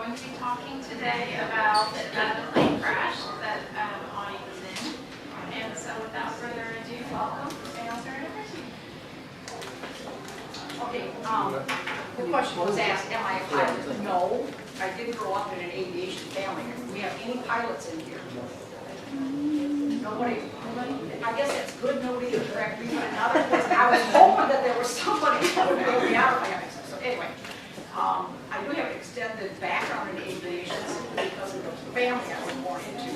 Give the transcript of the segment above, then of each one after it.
going to be talking today about the plane crash that Audie was in. And so without further ado, welcome. And I'll turn it over to you. Okay, the question was asked, am I a pilot? No, I didn't grow up in an aviation family. Do we have any pilots in here? Nobody, I guess that's good, nobody can correct me, but in other words, I was hoping that there was somebody that would bail me out if I got access. So anyway, I do have an extended background in aviation simply because of the family I was born into.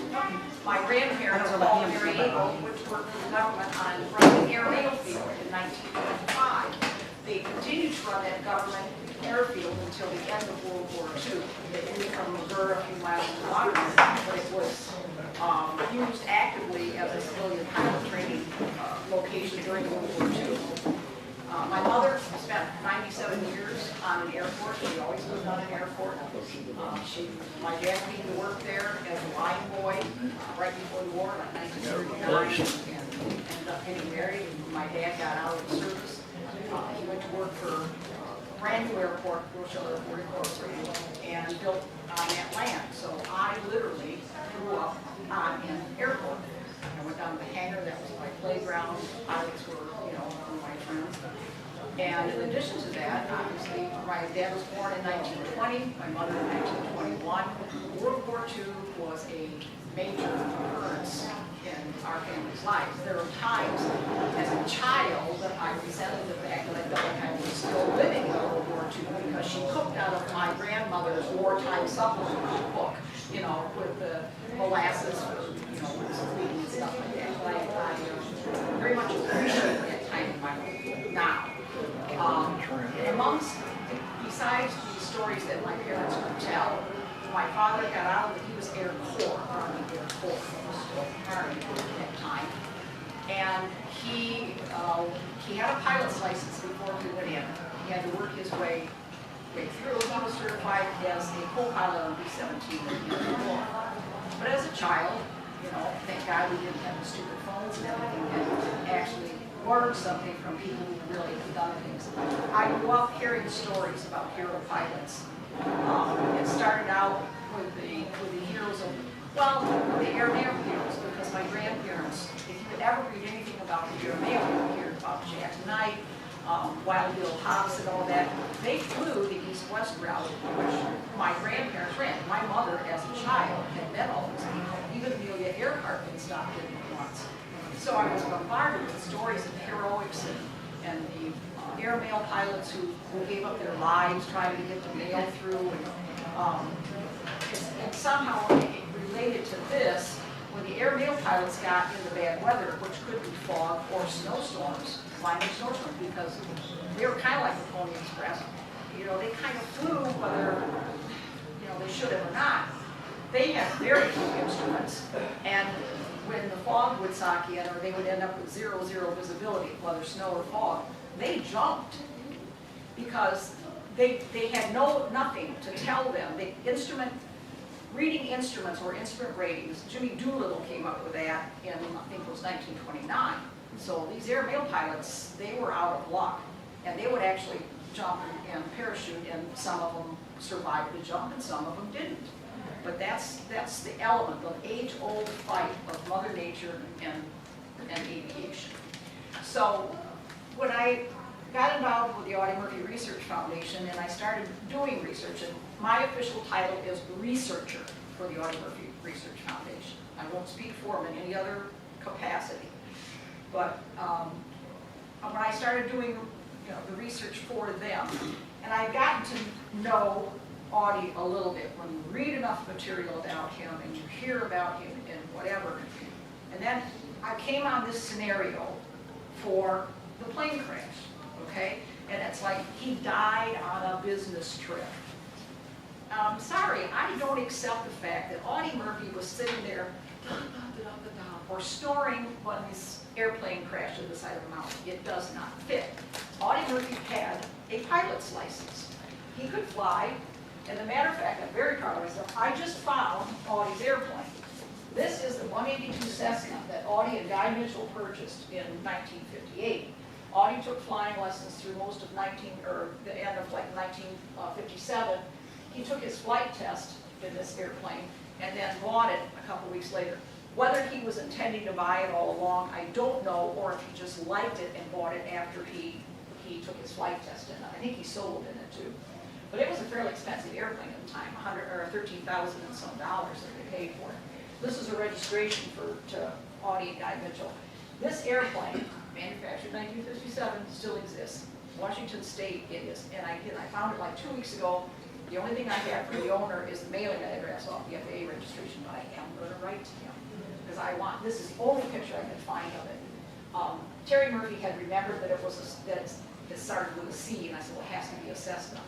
My grandparents were all very able, which worked for the government on running airmail field in 1925. They continued to run that government airfield until the end of World War II. They moved from McGurr a few miles to Waterloo, but it was used actively as a civilian pilot training location during World War II. My mother spent 97 years on an airport. She always lived on an airport. My dad came to work there as a line boy right before the war, like 1939, and ended up getting married. My dad got out of the service. He went to work for brand new airport, Rochelle Airport Incorporated, and built on that land. So I literally grew up on an airport. I went down to the hangar, that was my playground. Pilots were, my friends. And in addition to that, obviously, my dad was born in 1920, my mother in 1921. World War II was a major occurrence in our family's lives. There were times as a child that I resented the fact that I felt like I was still living in World War II because she cooked out of my grandmother's wartime supplement book, with the molasses, with sweet and stuff like that. But I very much appreciate that time in my life now. Besides the stories that my parents would tell, my father got out of it. He was Air Corps, Army Air Corps, Army at that time, and he had a pilot's license before he went in. He had to work his way through. He was certified as a co-pilot on B-17 at the end of the war. But as a child, thank God we didn't have the stupid phones and everything, and actually learned something from people who really have done things. I grew up hearing stories about hero pilots. It started out with the heroes of, the airmail heroes, because my grandparents, if you would ever read anything about the airmail, you would hear about Jack Knight, Wild Bill Hobbs and all that. They flew the east-west route, which my grandparents ran. My mother, as a child, had met all those people. Even Amelia Earhart had stopped in once. So I was bombarded with stories of heroics and the airmail pilots who gave up their lives trying to get the mail through. And somehow related to this, when the airmail pilots got into bad weather, which could be fog or snowstorms, minor snowstorms, because they were kind of like the Pony Express. They kind of flew whether they should have or not. They had very few instruments, and when the fog would sock in, or they would end up with zero visibility, whether snow or fog, they jumped because they had nothing to tell them. Reading instruments or instrument ratings, Jimmy Doolittle came up with that in, I think it was 1929. So these airmail pilots, they were out of luck, and they would actually jump and parachute, and some of them survived the jump and some of them didn't. But that's the element, the age-old fight of Mother Nature and aviation. So when I got involved with the Audie Murphy Research Foundation and I started doing research, and my official title is researcher for the Audie Murphy Research Foundation. I won't speak for them in any other capacity. But when I started doing the research for them, and I've gotten to know Audie a little bit, when you read enough material about him and you hear about him and whatever. And then I came on this scenario for the plane crash, okay? And it's like he died on a business trip. Sorry, I don't accept the fact that Audie Murphy was sitting there or snoring when this airplane crashed to the side of a mountain. It does not fit. Audie Murphy had a pilot's license. He could fly. As a matter of fact, I'm very proud of myself. I just found Audie's airplane. This is the 182 Cessna that Audie and Guy Mitchell purchased in 1958. Audie took flying lessons through most of the end of 1957, he took his flight test in this airplane and then bought it a couple weeks later. Whether he was intending to buy it all along, I don't know, or if he just liked it and bought it after he took his flight test in it. I think he sold in it too. But it was a fairly expensive airplane at the time, $13,000 and some dollars that they paid for it. This is a registration to Audie and Guy Mitchell. This airplane, manufactured 1957, still exists. Washington State it is. And I found it like 2 weeks ago. The only thing I have for the owner is the mailing address off the FAA registration, but I am going to write to him. Because I want, this is the only picture I can find of it. Terry Murphy had remembered that it started with a C, and I said, well, it has to be a Cessna.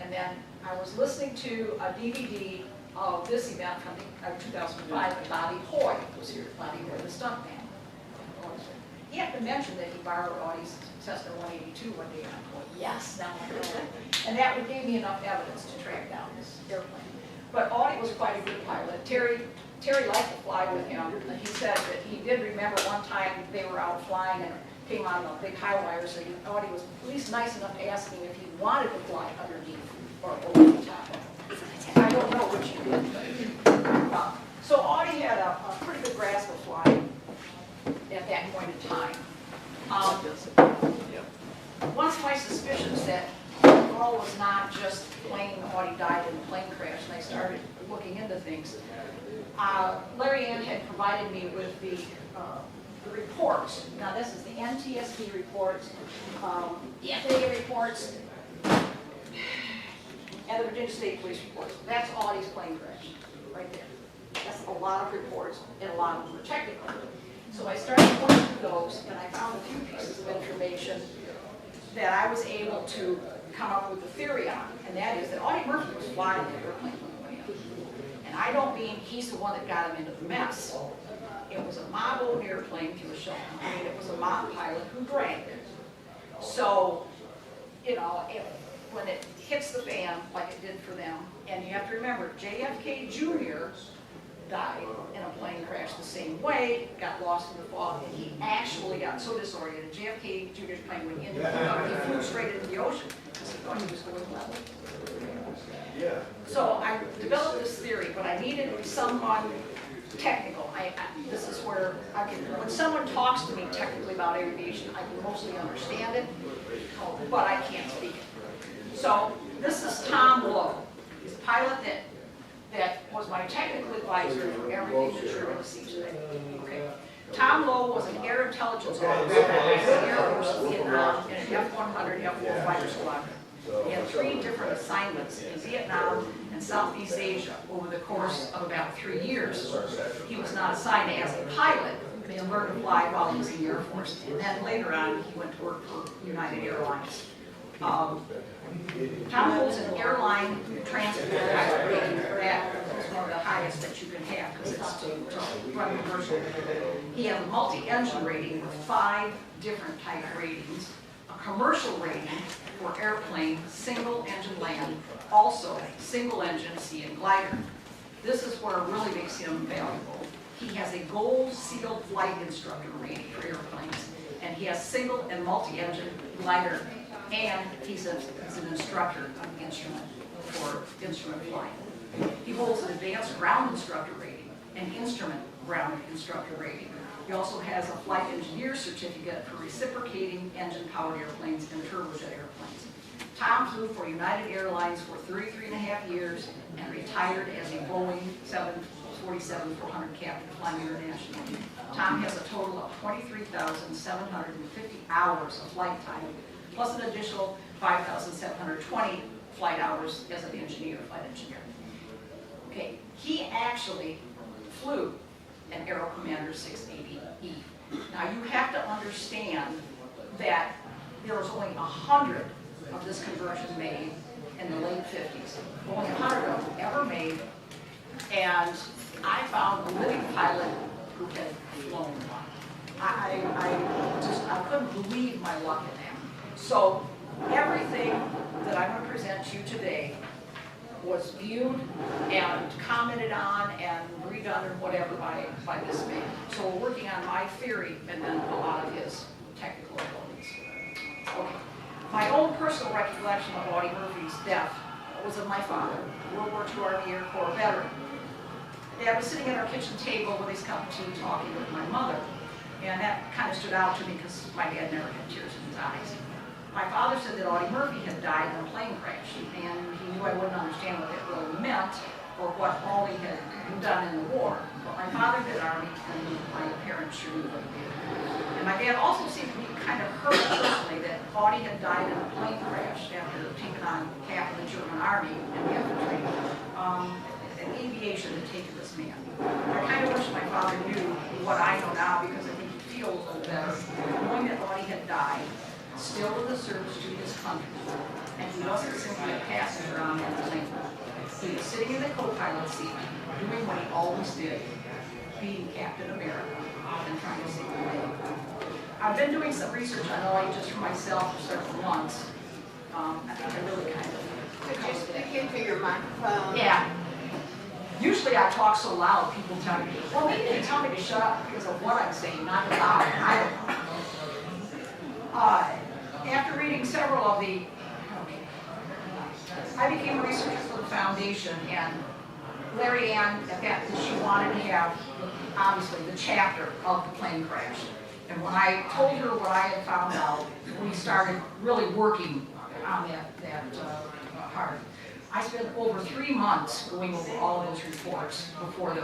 And then I was listening to a DVD of this event from 2005, and Bobby Hoy was here. Bobby Hoy, the stuntman. He had to mention that he borrowed Audie's Cessna 182 one day, and I'm going, yes, now I know that. And that gave me enough evidence to track down this airplane. But Audie was quite a good pilot. Terry liked to fly with him, and he said that he did remember one time they were out flying and came on the big high wires, and Audie was at least nice enough to ask him if he wanted to fly underneath or over the top. I don't know which he did, but so Audie had a pretty good grasp of flying at that point in time. One of my suspicions that all was not just plain Audie died in a plane crash, and I started looking into things. Larry Ann had provided me with the reports. Now this is the NTSB reports, the FAA reports, and the Virginia State Police reports. That's Audie's plane crash, right there. That's a lot of reports, and a lot of them were technical. So I started going through those, and I found a few pieces of information that I was able to come up with a theory on, and that is that Audie Murphy was flying the airplane on the way up. And I don't mean he's the one that got him into the mess. It was a mob-owned airplane through a shell. I mean, it was a mob pilot who dragged it. So, you know, when it hits the fan, like it did for them, and you have to remember, JFK Jr. died in a plane crash the same way, got lost in the fog, and he actually got so disoriented. JFK Jr.'s plane went into the fog, he flew straight into the ocean because he thought he was going level. So I developed this theory, but I needed someone technical. This is where when someone talks to me technically about aviation, I can mostly understand it, but I can't speak it. So this is Tom Lowe. He's a pilot that was my technical advisor for everything that you're going to see today. Okay. Tom Lowe was an air intelligence officer in the Air Force of Vietnam in an F-100 F-4 fighter squadron. He had 3 different assignments in Vietnam and Southeast Asia over the course of about 3 years. He was not assigned as a pilot. He learned to fly while he was in the Air Force. And then later on, he went to work for United Airlines. Tom holds an airline transport pilot rating. That is one of the highest that you can have because it's to run commercial. He has a multi-engine rating with 5 different type ratings. A commercial rating for airplane, single engine land, also single engine sea and glider. This is where it really makes him valuable. He has a gold sealed flight instructor rating for airplanes, and he has single and multi-engine glider, and he's an instructor on the instrument for instrument flying. He holds an advanced ground instructor rating and instrument ground instructor rating. He also has a flight engineer certificate for reciprocating engine-powered airplanes and turbojet airplanes. Tom flew for United Airlines for 33.5 years and retired as a Boeing 747-400 captain flying internationally. Tom has a total of 23,750 hours of flight time, plus an additional 5,720 flight hours as an flight engineer. Okay, he actually flew an Aero Commander 680E. Now you have to understand that there was only 100 of this conversion made in the late 50s. Only 100 of them ever made, and I found a living pilot who had flown one. I couldn't believe my luck in that. So everything that I'm going to present to you today was viewed and commented on and redone or whatever by this man. So we're working on my theory and then a lot of his technical abilities. Okay. My own personal recollection of Audie Murphy's death was of my father, World War II Army Air Corps veteran. Dad was sitting at our kitchen table with his cup of tea talking with my mother. And that kind of stood out to me because my dad never had tears in his eyes. My father said that Audie Murphy had died in a plane crash, and he knew I wouldn't understand what that really meant or what Audie had done in the war. But my father did Army, and my parents sure knew what he did. And my dad also seemed to be kind of hurt personally that Audie had died in a plane crash after taking on half of the German Army and the infantry. And aviation had taken this man. I kind of wish my father knew what I know now because I think he'd feel a little better knowing that Audie had died, still in the service to his country. And he wasn't simply a passenger on that plane. He was sitting in the co-pilot seat, doing what he always did, being Captain America and trying to save the day. I've been doing some research on Audie just for myself for several months. I think I really kind of... Could you speak into your microphone? Yeah. Usually I talk so loud, people tell me, well, maybe they tell me to shut up because of what I'm saying, not loud. I don't know. After reading several of the, I became a researcher for the foundation, and Larry Ann, at that, she wanted to have, obviously, the chapter of the plane crash. And when I told her what I had found out, we started really working on that part. I spent over 3 months going over all those reports before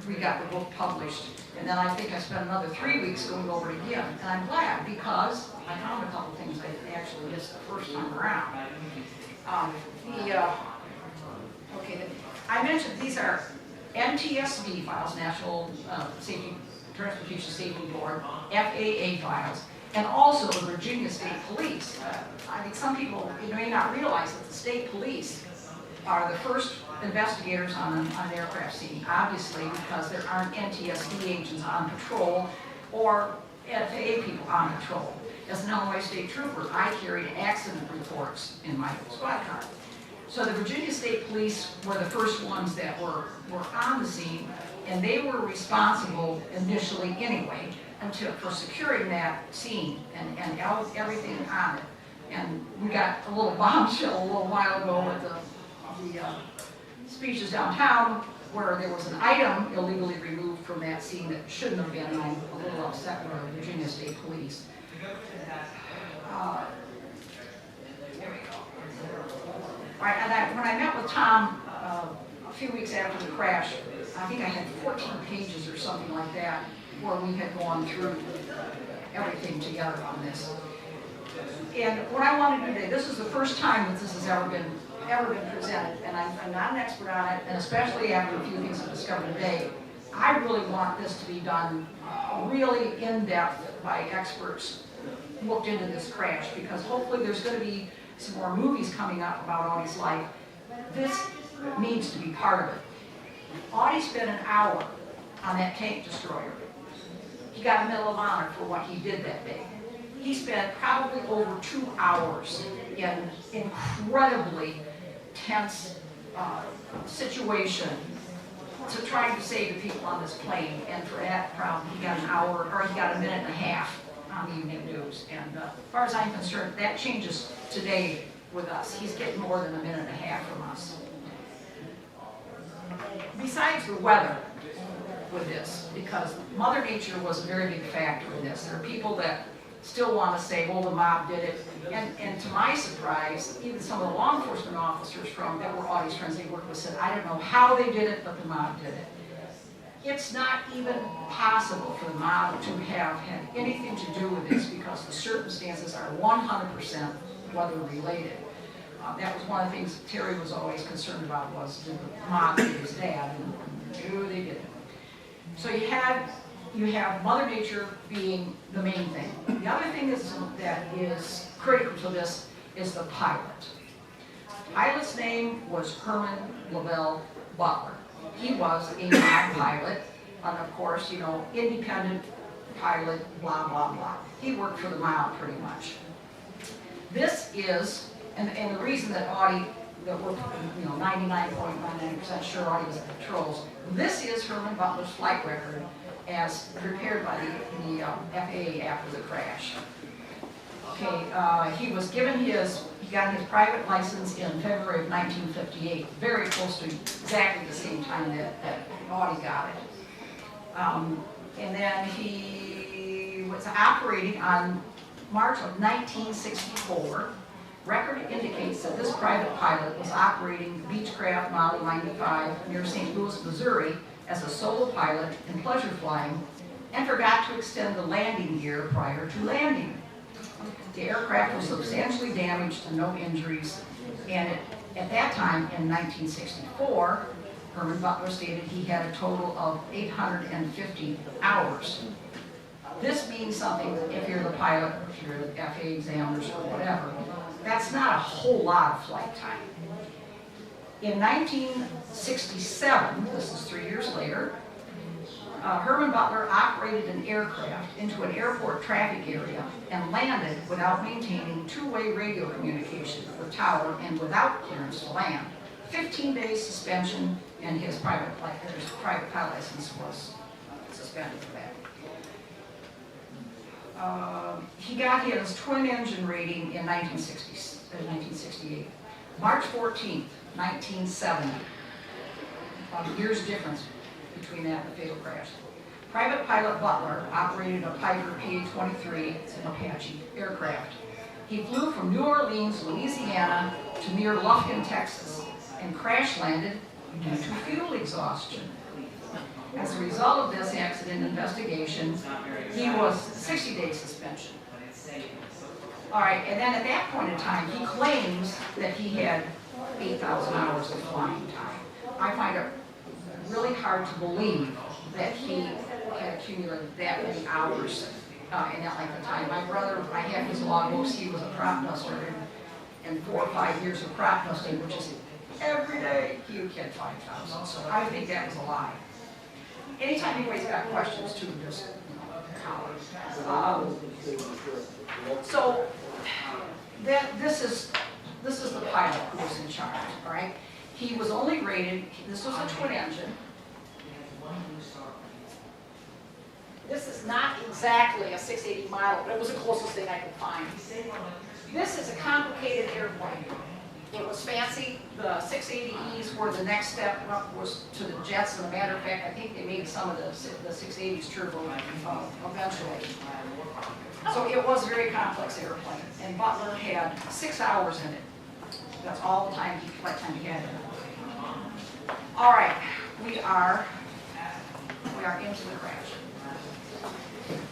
we got the book published. And then I think I spent another 3 weeks going over it again. And I'm glad because I found a couple things I actually missed the first time around. I mentioned these are NTSB files, National Transportation Safety Board, FAA files, and also the Virginia State Police. I think some people may not realize that the state police are the first investigators on an aircraft scene, obviously because there aren't NTSB agents on patrol or FAA people on patrol. As an Illinois State Trooper, I carried accident reports in my squad car. So the Virginia State Police were the first ones that were on the scene, and they were responsible initially anyway for securing that scene and everything on it. And we got a little bombshell a little while ago with the speeches downtown where there was an item illegally removed from that scene that shouldn't have been, and I'm a little upset with the Virginia State Police. There we go. All right, and when I met with Tom a few weeks after the crash, I think I had 14 pages or something like that where we had gone through everything together on this. And what I want to do today, this is the first time that this has ever been presented, and I'm not an expert on it, and especially after a few things I've discovered today, I really want this to be done really in-depth by experts looked into this crash, because hopefully there's going to be some more movies coming up about Audie's life. This needs to be part of it. Audie spent an hour on that tank destroyer. He got a Medal of Honor for what he did that day. He spent probably over 2 hours in incredibly tense situation to trying to save the people on this plane, and for that problem he got he got a minute and a half on the evening news. And as far as I'm concerned, that changes today with us. He's getting more than a minute and a half from us. Besides the weather with this, because Mother Nature was a very big factor in this. There are people that still want to say, well, the mob did it. And to my surprise, even some of the law enforcement officers that were Audie's friends they worked with said, I don't know how they did it, but the mob did it. It's not even possible for the mob to have had anything to do with this because the circumstances are 100% weather related. That was one of the things Terry was always concerned about, was did the mob hit his dad, and no, they didn't. So you have Mother Nature being the main thing. The other thing that is critical to this is the pilot. The pilot's name was Herman Lavelle Butler. He was a mob pilot, and of course, independent pilot, blah, blah, blah. He worked for the mob pretty much. This is, and the reason that Audie, that we're 99.99% sure Audie was at patrols, this is Herman Butler's flight record as prepared by the FAA after the crash. Okay, he got his private license in February of 1958, very close to exactly the same time that Audie got it. And then he was operating on March of 1964. Record indicates that this private pilot was operating Beechcraft Model 95 near St. Louis, Missouri as a solo pilot in pleasure flying and forgot to extend the landing gear prior to landing. The aircraft was substantially damaged and no injuries, and at that time in 1964, Herman Butler stated he had a total of 850 hours. This means something if you're the pilot, if you're the FAA examiners or whatever. That's not a whole lot of flight time. In 1967, this is 3 years later, Herman Butler operated an aircraft into an airport traffic area and landed without maintaining two-way radio communication with tower and without clearance to land. 15 days suspension, and his private pilot license was suspended for that. He got his twin engine rating in 1968. March 14th, 1970. About a year's difference between that and the fatal crash. Private pilot Butler operated a Piper PA-23, it's an Apache aircraft. He flew from New Orleans, Louisiana to near Lufkin, Texas, and crash landed due to fuel exhaustion. As a result of this accident investigation, he was 60-day suspension. All right, and then at that point in time, he claims that he had 8,000 hours of flying time. I find it really hard to believe that he had accumulated that many hours in that length of time. My brother, I had his logbooks, he was a crop duster, and 4 or 5 years of crop dusting, which is every day, he would get 5,000. So I think that was a lie. Anytime anybody's got questions too, just holler. So this is the pilot who was in charge, all right? He was only rated, this was a twin engine. This is not exactly a 680 mile, but it was the closest thing I could find. This is a complicated airplane. It was fancy. The 680Es were the next step up was to the jets. As a matter of fact, I think they made some of the 680s turbo eventually. So it was a very complex airplane, and Butler had 6 hours in it. That's all the flight time he had in it. All right, we are into the crash.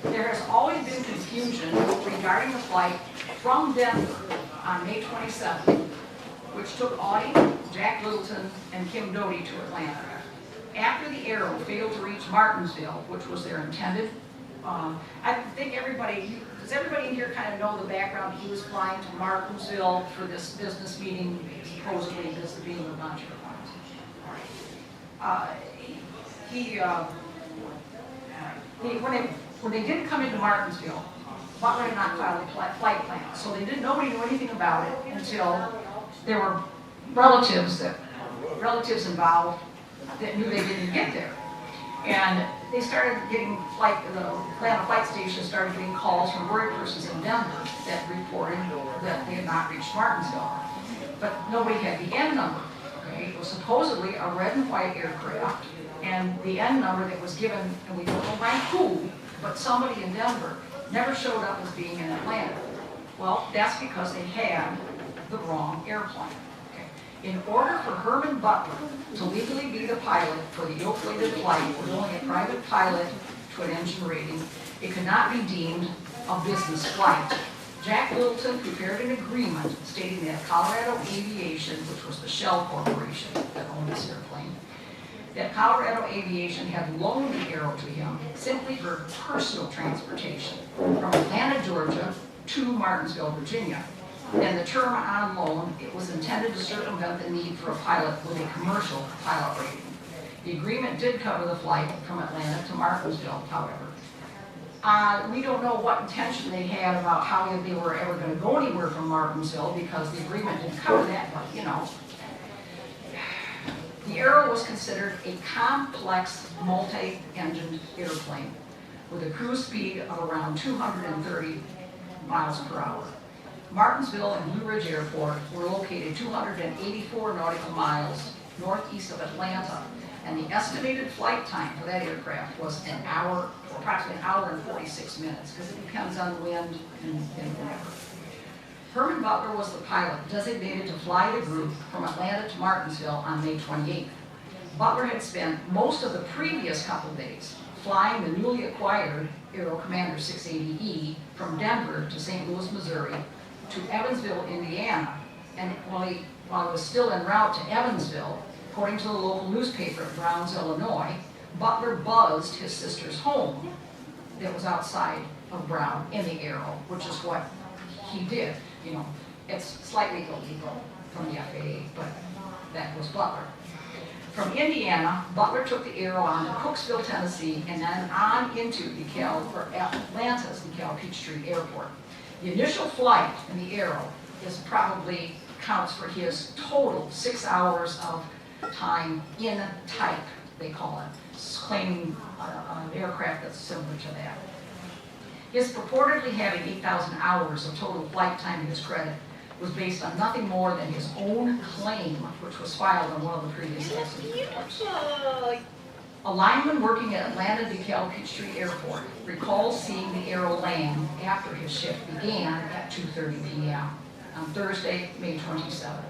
There has always been confusion regarding the flight from Denver on May 27th, which took Audie, Jack Littleton, and Kim Doty to Atlanta. After the Arrow failed to reach Martinsville, which was their intended, I think does everybody in here kind of know the background? He was flying to Martinsville for this business meeting, supposedly this meeting with a bunch of clients. When they didn't come into Martinsville, Butler had not filed a flight plan, so nobody knew anything about it until there were relatives involved that knew they didn't get there. And they started getting the Atlanta flight station started getting calls from worried persons in Denver that reported that they had not reached Martinsville. But nobody had the N number. Okay? It was supposedly a red and white aircraft, and the N number that was given, and we don't know by who, but somebody in Denver never showed up as being in Atlanta. Well, that's because they had the wrong airplane. Okay. In order for Herman Butler to legally be the pilot for the ill-fated flight with only a private pilot twin engine rating, it could not be deemed a business flight. Jack Littleton prepared an agreement stating that Colorado Aviation, which was the Shell Corporation that owned this airplane, that Colorado Aviation had loaned the Arrow to him simply for personal transportation from Atlanta, Georgia to Martinsville, Virginia. And the term on loan, it was intended to circumvent the need for a pilot with a commercial pilot rating. The agreement did cover the flight from Atlanta to Martinsville, however. We don't know what intention they had about how they were ever going to go anywhere from Martinsville because the agreement didn't cover that, but you know. The Arrow was considered a complex multi-engined airplane with a cruise speed of around 230 miles per hour. Martinsville and Blue Ridge Airport were located 284 nautical miles northeast of Atlanta, and the estimated flight time for that aircraft was approximately an hour and 46 minutes, because it depends on wind and whatever. Herman Butler was the pilot designated to fly the group from Atlanta to Martinsville on May 28th. Butler had spent most of the previous couple days flying the newly acquired Aero Commander 680E from Denver to St. Louis, Missouri, to Evansville, Indiana, and while he was still en route to Evansville, according to the local newspaper in Browns, Illinois, Butler buzzed his sister's home that was outside of Brown in the Aero, which is what he did. You know, it's slightly illegal from the FAA, but that was Butler. From Indiana, Butler took the Aero on to Cooksville, Tennessee, and then on into Atlanta's DeKalb Peachtree Airport. The initial flight in the Aero counts for his total 6 hours of time in type, they call it, claiming an aircraft that's similar to that. His purportedly having 8,000 hours of total flight time to his credit was based on nothing more than his own claim, which was filed on one of the previous accident reports. A lineman working at Atlanta DeKalb Peachtree Airport recalls seeing the Aero land after his shift began at 2:30 p.m. on Thursday, May 27th.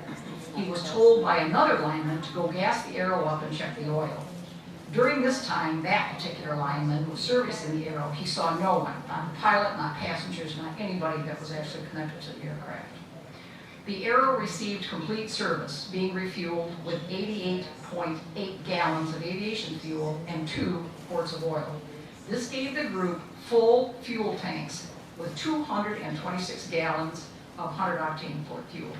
He was told by another lineman to go gas the Aero up and check the oil. During this time, that particular lineman was servicing the Aero. He saw no one, not the pilot, not passengers, not anybody that was actually connected to the aircraft. The Aero received complete service, being refueled with 88.8 gallons of aviation fuel and 2 quarts of oil. This gave the group full fuel tanks with 226 gallons of 100-octane fuel.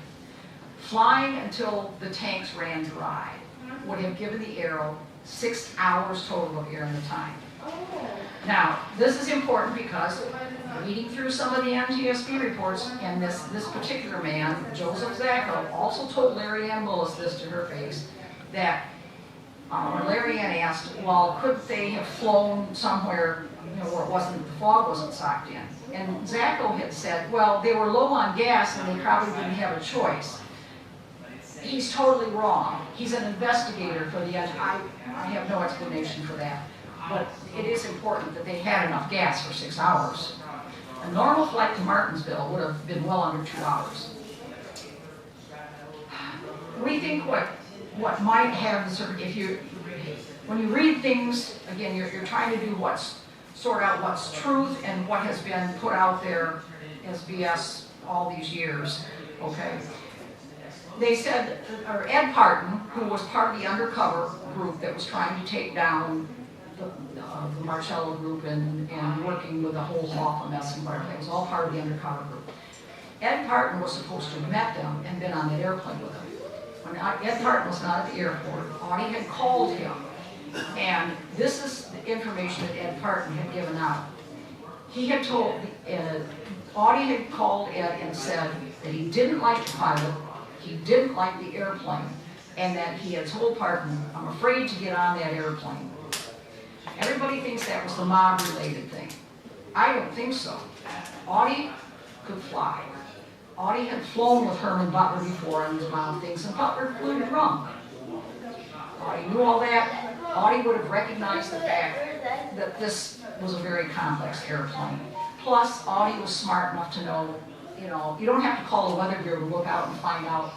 Flying until the tanks ran dry would have given the Aero 6 hours total of air in the time. Now, this is important because reading through some of the NTSB reports, and this particular man, Joseph Zacco, also told Larry Ann Willis this to her face, that when Larry Ann asked, well, could they have flown somewhere, where the fog wasn't socked in? And Zacco had said, well, they were low on gas and they probably didn't have a choice. He's totally wrong. He's an investigator for the I have no explanation for that. But it is important that they had enough gas for 6 hours. A normal flight to Martinsville would have been well under 2 hours. We think what might have when you read things, again, you're trying to do sort out what's truth and what has been put out there as BS all these years, okay? They said, or Ed Parton, who was part of the undercover group that was trying to take down the Marcello group and working with the whole Hoffa mess and whatever, it was all part of the undercover group. Ed Parton was supposed to have met them and been on that airplane with them. When Ed Parton was not at the airport, Audie had called him, and this is the information that Ed Parton had given out. He had told Audie had called Ed and said that he didn't like the pilot, he didn't like the airplane, and that he had told Parton, I'm afraid to get on that airplane. Everybody thinks that was the mob-related thing. I don't think so. Audie could fly. Audie had flown with Herman Butler before on his mob things, and Butler flew drunk. Audie knew all that. Audie would have recognized the fact that this was a very complex airplane. Plus, Audie was smart enough to know, you don't have to call the weather bureau to look out and find out,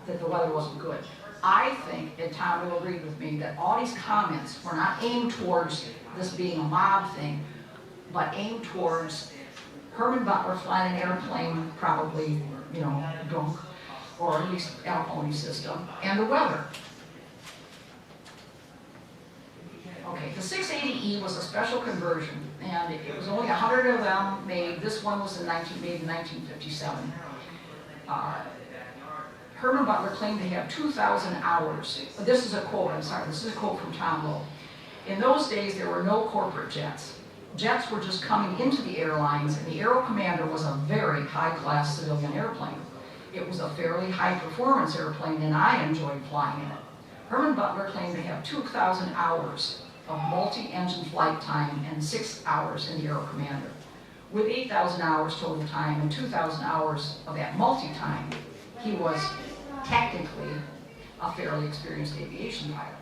that the weather wasn't good. I think, and Tom will agree with me, that Audie's comments were not aimed towards this being a mob thing, but aimed towards Herman Butler flying an airplane, probably, drunk, or at least alcohol system, and the weather. Okay, the 680E was a special conversion, and it was only 100 of them made. This one was made in 1957. Herman Butler claimed to have 2,000 hours. This is a quote, this is a quote from Tom Lowe. In those days, there were no corporate jets. Jets were just coming into the airlines, and the Aero Commander was a very high-class civilian airplane. It was a fairly high-performance airplane, and I enjoyed flying in it. Herman Butler claimed to have 2,000 hours of multi-engine flight time and 6 hours in the Aero Commander. with 8,000 hours total time and 2,000 hours of that multi-time, he was technically a fairly experienced aviation pilot.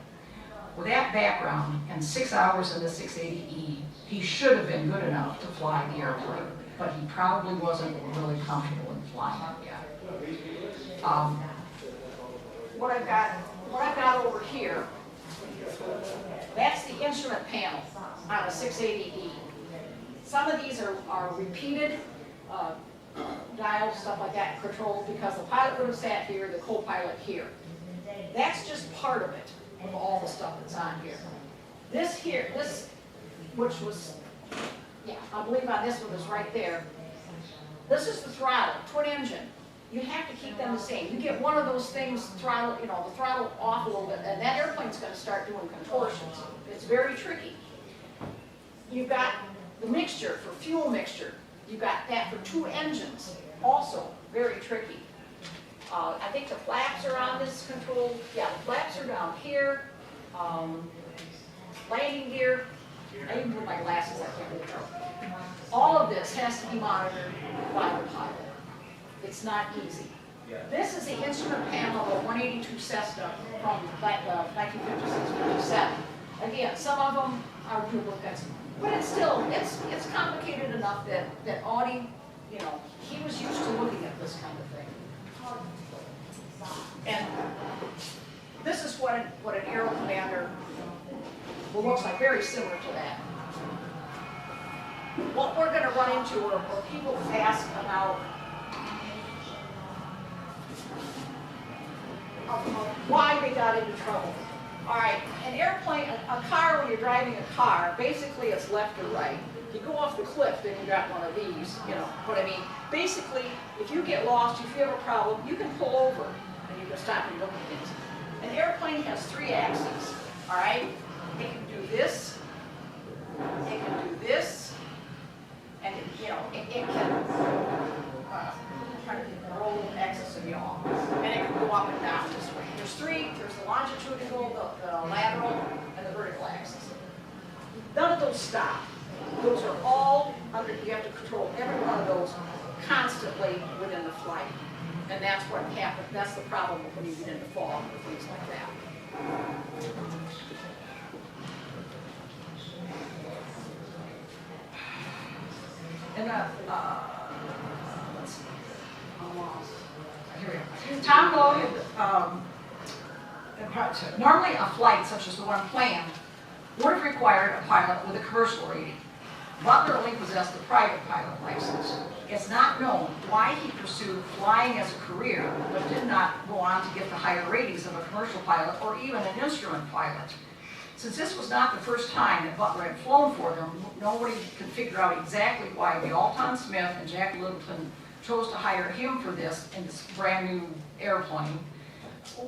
With that background and 6 hours in the 680E, he should have been good enough to fly the airplane, but he probably wasn't really comfortable in flying it yet. What I've got over here, that's the instrument panel on a 680E. Some of these are repeated dials, stuff like that, controlled because the pilot would have sat here, the co-pilot here. That's just part of it, of all the stuff that's on here. This here, which was, yeah, I believe on this one is right there. This is the throttle, twin engine. You have to keep them the same. You get one of those things throttle, the throttle off a little bit, and that airplane's going to start doing contortions. It's very tricky. You've got the mixture for fuel mixture. You've got that for 2 engines, also very tricky. I think the flaps are on this control. Yeah, the flaps are down here. Landing gear. I even put my glasses, I can't really tell. All of this has to be monitored by the pilot. It's not easy. This is the instrument panel of a 182 Cessna from 1956-57. Again, some of them are duplicates, but it's still, it's complicated enough that Audie, he was used to looking at this kind of thing. And this is what an aero commander will look like, very similar to that. What we're going to run into are people ask about why they got into trouble. All right, an airplane, a car, when you're driving a car, basically it's left or right. You go off the cliff, then you got one of these, what I mean. Basically, if you get lost, if you have a problem, you can pull over and you can stop and look at things. An airplane has 3 axes, all right? It can do this, it can do this, and it can try to roll axis of yaw, and it can go up and down this way. There's 3, there's the longitudinal, the lateral, and the vertical axis. None of those stop. Those are all under, you have to control every one of those constantly within the flight. And that's what happens, that's the problem when you get into fog or things like that. And let's see, here we go. Tom Logan, normally a flight such as the one planned would have required a pilot with a commercial rating. Butler only possessed a private pilot license. It's not known why he pursued flying as a career, but did not go on to get the higher ratings of a commercial pilot or even an instrument pilot. Since this was not the first time that Butler had flown for them, nobody could figure out exactly why Alton Smith and Jack Littleton chose to hire him for this in this brand new airplane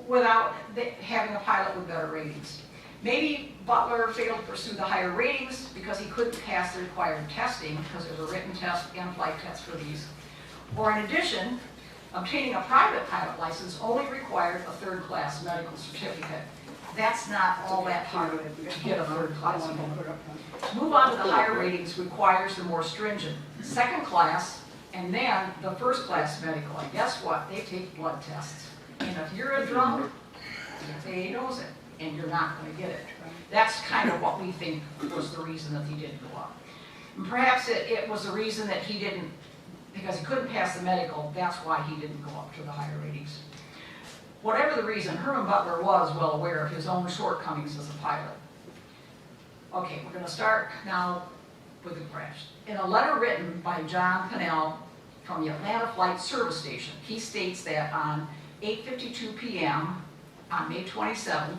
without having a pilot with better ratings. Maybe Butler failed to pursue the higher ratings because he couldn't pass the required testing, because there's a written test and flight test for these. Or in addition, obtaining a private pilot license only required a third-class medical certificate. That's not all that hard to get a third-class medical. To move on to the higher ratings requires the more stringent second class and then the first-class medical. And guess what? They take blood tests. And if you're a drunk, they knows it, and you're not going to get it. That's kind of what we think was the reason that he didn't go up. And perhaps it was the reason that he didn't, because he couldn't pass the medical, that's why he didn't go up to the higher ratings. Whatever the reason, Herman Butler was well aware of his own shortcomings as a pilot. Okay, we're going to start now with the crash. In a letter written by John Pennell from the Atlanta Flight Service Station, he states that on 8:52 p.m. on May 27th,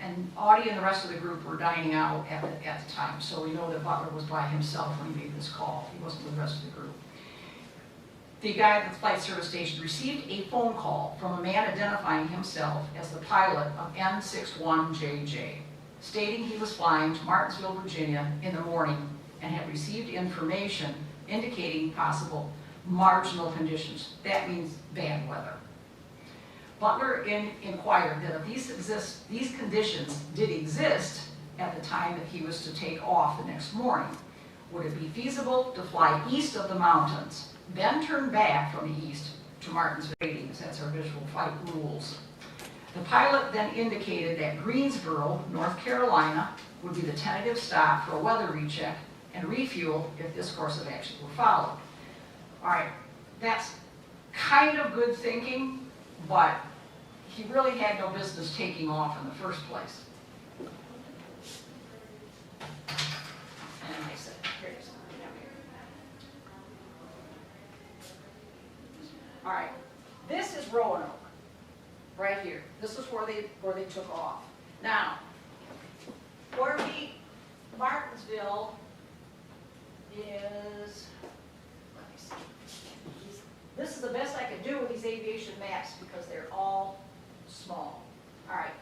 and Audie and the rest of the group were dining out at the time, so we know that Butler was by himself when he made this call. He wasn't with the rest of the group. The guy at the flight service station received a phone call from a man identifying himself as the pilot of N61JJ, stating he was flying to Martinsville, Virginia in the morning and had received information indicating possible marginal conditions. That means bad weather. Butler inquired that if these conditions did exist at the time that he was to take off the next morning, Would it be feasible to fly east of the mountains, then turn back from the east to Martinsville ratings? That's our visual flight rules. The pilot then indicated that Greensboro, North Carolina, would be the tentative stop for a weather recheck and refuel if this course of action were followed. All right, that's kind of good thinking, but he really had no business taking off in the first place. And I said, here it is. All right, this is Roanoke, right here. This is where they took off. Now, Martinsville is, let me see. This is the best I could do with these aviation maps because they're all small. All right.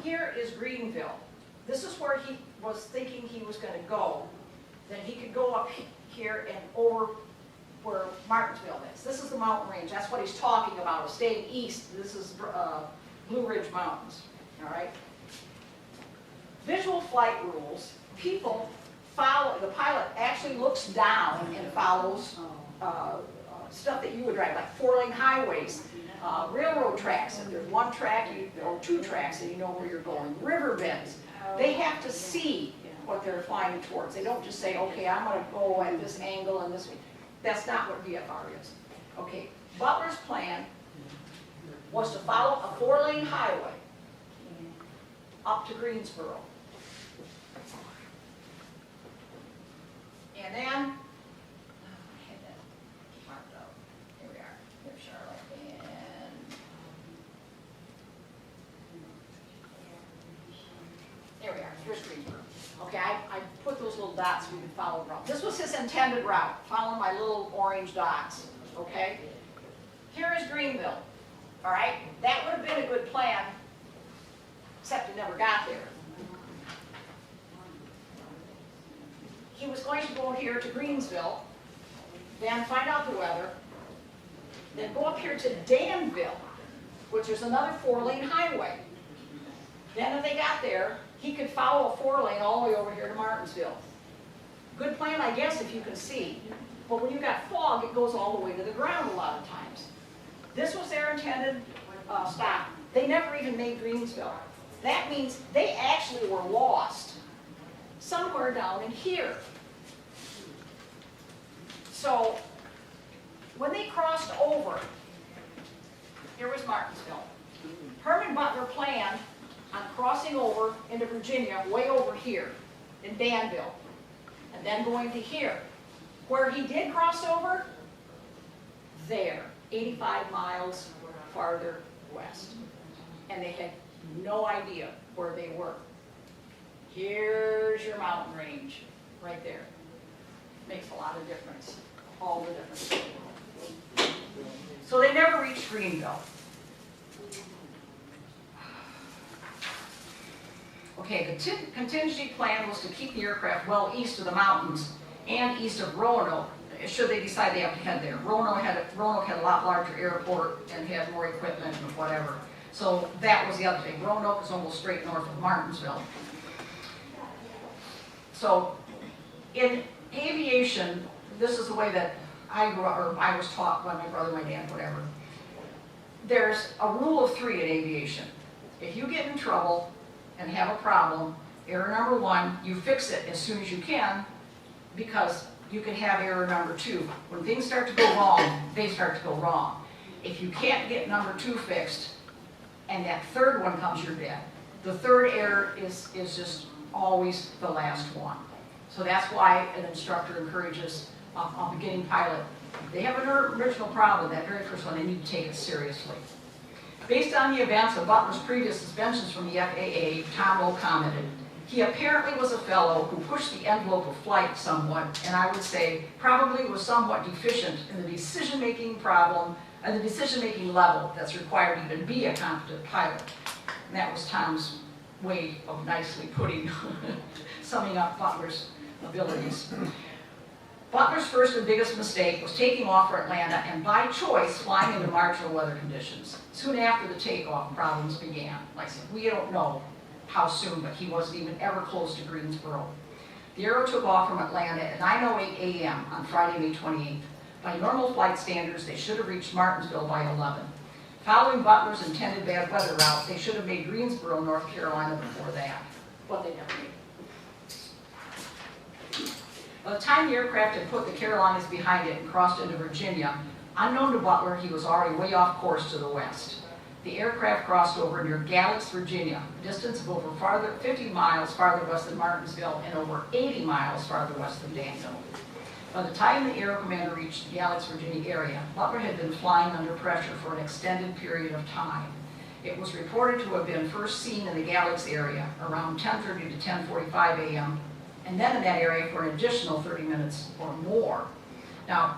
Here is Greenville. This is where he was thinking he was going to go. Then he could go up here and over where Martinsville is. This is the mountain range. That's what he's talking about, staying east. This is Blue Ridge Mountains. All right. Visual flight rules. People follow, the pilot actually looks down and follows stuff that you would drive, like 4-lane highways, railroad tracks. If there's one track or 2 tracks and you know where you're going, riverbeds. They have to see what they're flying towards. They don't just say, okay, I'm going to go at this angle and this way. That's not what VFR is. Okay, Butler's plan was to follow a 4-lane highway up to Greensboro. And then, I had that marked out. Here we are. Here's Charlotte. And there we are. Here's Greensboro. Okay, I put those little dots so we could follow around. This was his intended route, following my little orange dots. Okay? Here is Greenville. All right? That would have been a good plan, except he never got there. He was going to go here to Greensville, then find out the weather, then go up here to Danville, which is another 4-lane highway. Then if they got there, he could follow a 4-lane all the way over here to Martinsville. Good plan, I guess, if you can see. But when you got fog, it goes all the way to the ground a lot of times. This was their intended stop. They never even made Greensville. That means they actually were lost somewhere down in here. So when they crossed over, here was Martinsville. Herman Butler planned on crossing over into Virginia, way over here in Danville, and then going to here. Where he did cross over, there, 85 miles farther west. And they had no idea where they were. Here's your mountain range, right there. Makes a lot of difference, all the difference. So they never reached Greenville. Okay, the contingency plan was to keep the aircraft well east of the mountains and east of Roanoke, should they decide they have to head there. Roanoke had a lot larger airport and had more equipment and whatever. So that was the other thing. Roanoke is almost straight north of Martinsville. So in aviation, this is the way that I grew up, or I was taught by my brother, my dad, whatever. There's a rule of 3 in aviation. If you get in trouble and have a problem, error number 1, you fix it as soon as you can, because you can have error number 2. When things start to go wrong, they start to go wrong. If you can't get number 2 fixed, and that 3rd one comes, you're dead. The 3rd error is just always the last one. So that's why an instructor encourages a beginning pilot. They have an original problem, that very first one, they need to take it seriously. Based on the events of Butler's previous suspensions from the FAA, Tom Lowe commented, he apparently was a fellow who pushed the envelope of flight somewhat, and I would say probably was somewhat deficient in the decision-making problem and the decision-making level that's required to even be a competent pilot. And that was Tom's way of nicely putting, summing up Butler's abilities. Butler's first and biggest mistake was taking off for Atlanta and by choice flying into marginal weather conditions. Soon after the takeoff, problems began. Like I said, we don't know how soon, but he wasn't even ever close to Greensboro. The Arrow took off from Atlanta at 9:08 a.m. on Friday, May 28th. By normal flight standards, they should have reached Martinsville by 11. Following Butler's intended bad weather route, they should have made Greensboro, North Carolina before that, but they never did. By the time the aircraft had put the Carolinas behind it and crossed into Virginia, unknown to Butler, he was already way off course to the west. The aircraft crossed over near Gallix, Virginia, a distance of over 50 miles farther west than Martinsville and over 80 miles farther west than Danville. By the time the Aero Commander reached the Gallix, Virginia area, Butler had been flying under pressure for an extended period of time. It was reported to have been first seen in the Gallix area around 10:30 to 10:45 a.m. and then in that area for an additional 30 minutes or more. Now,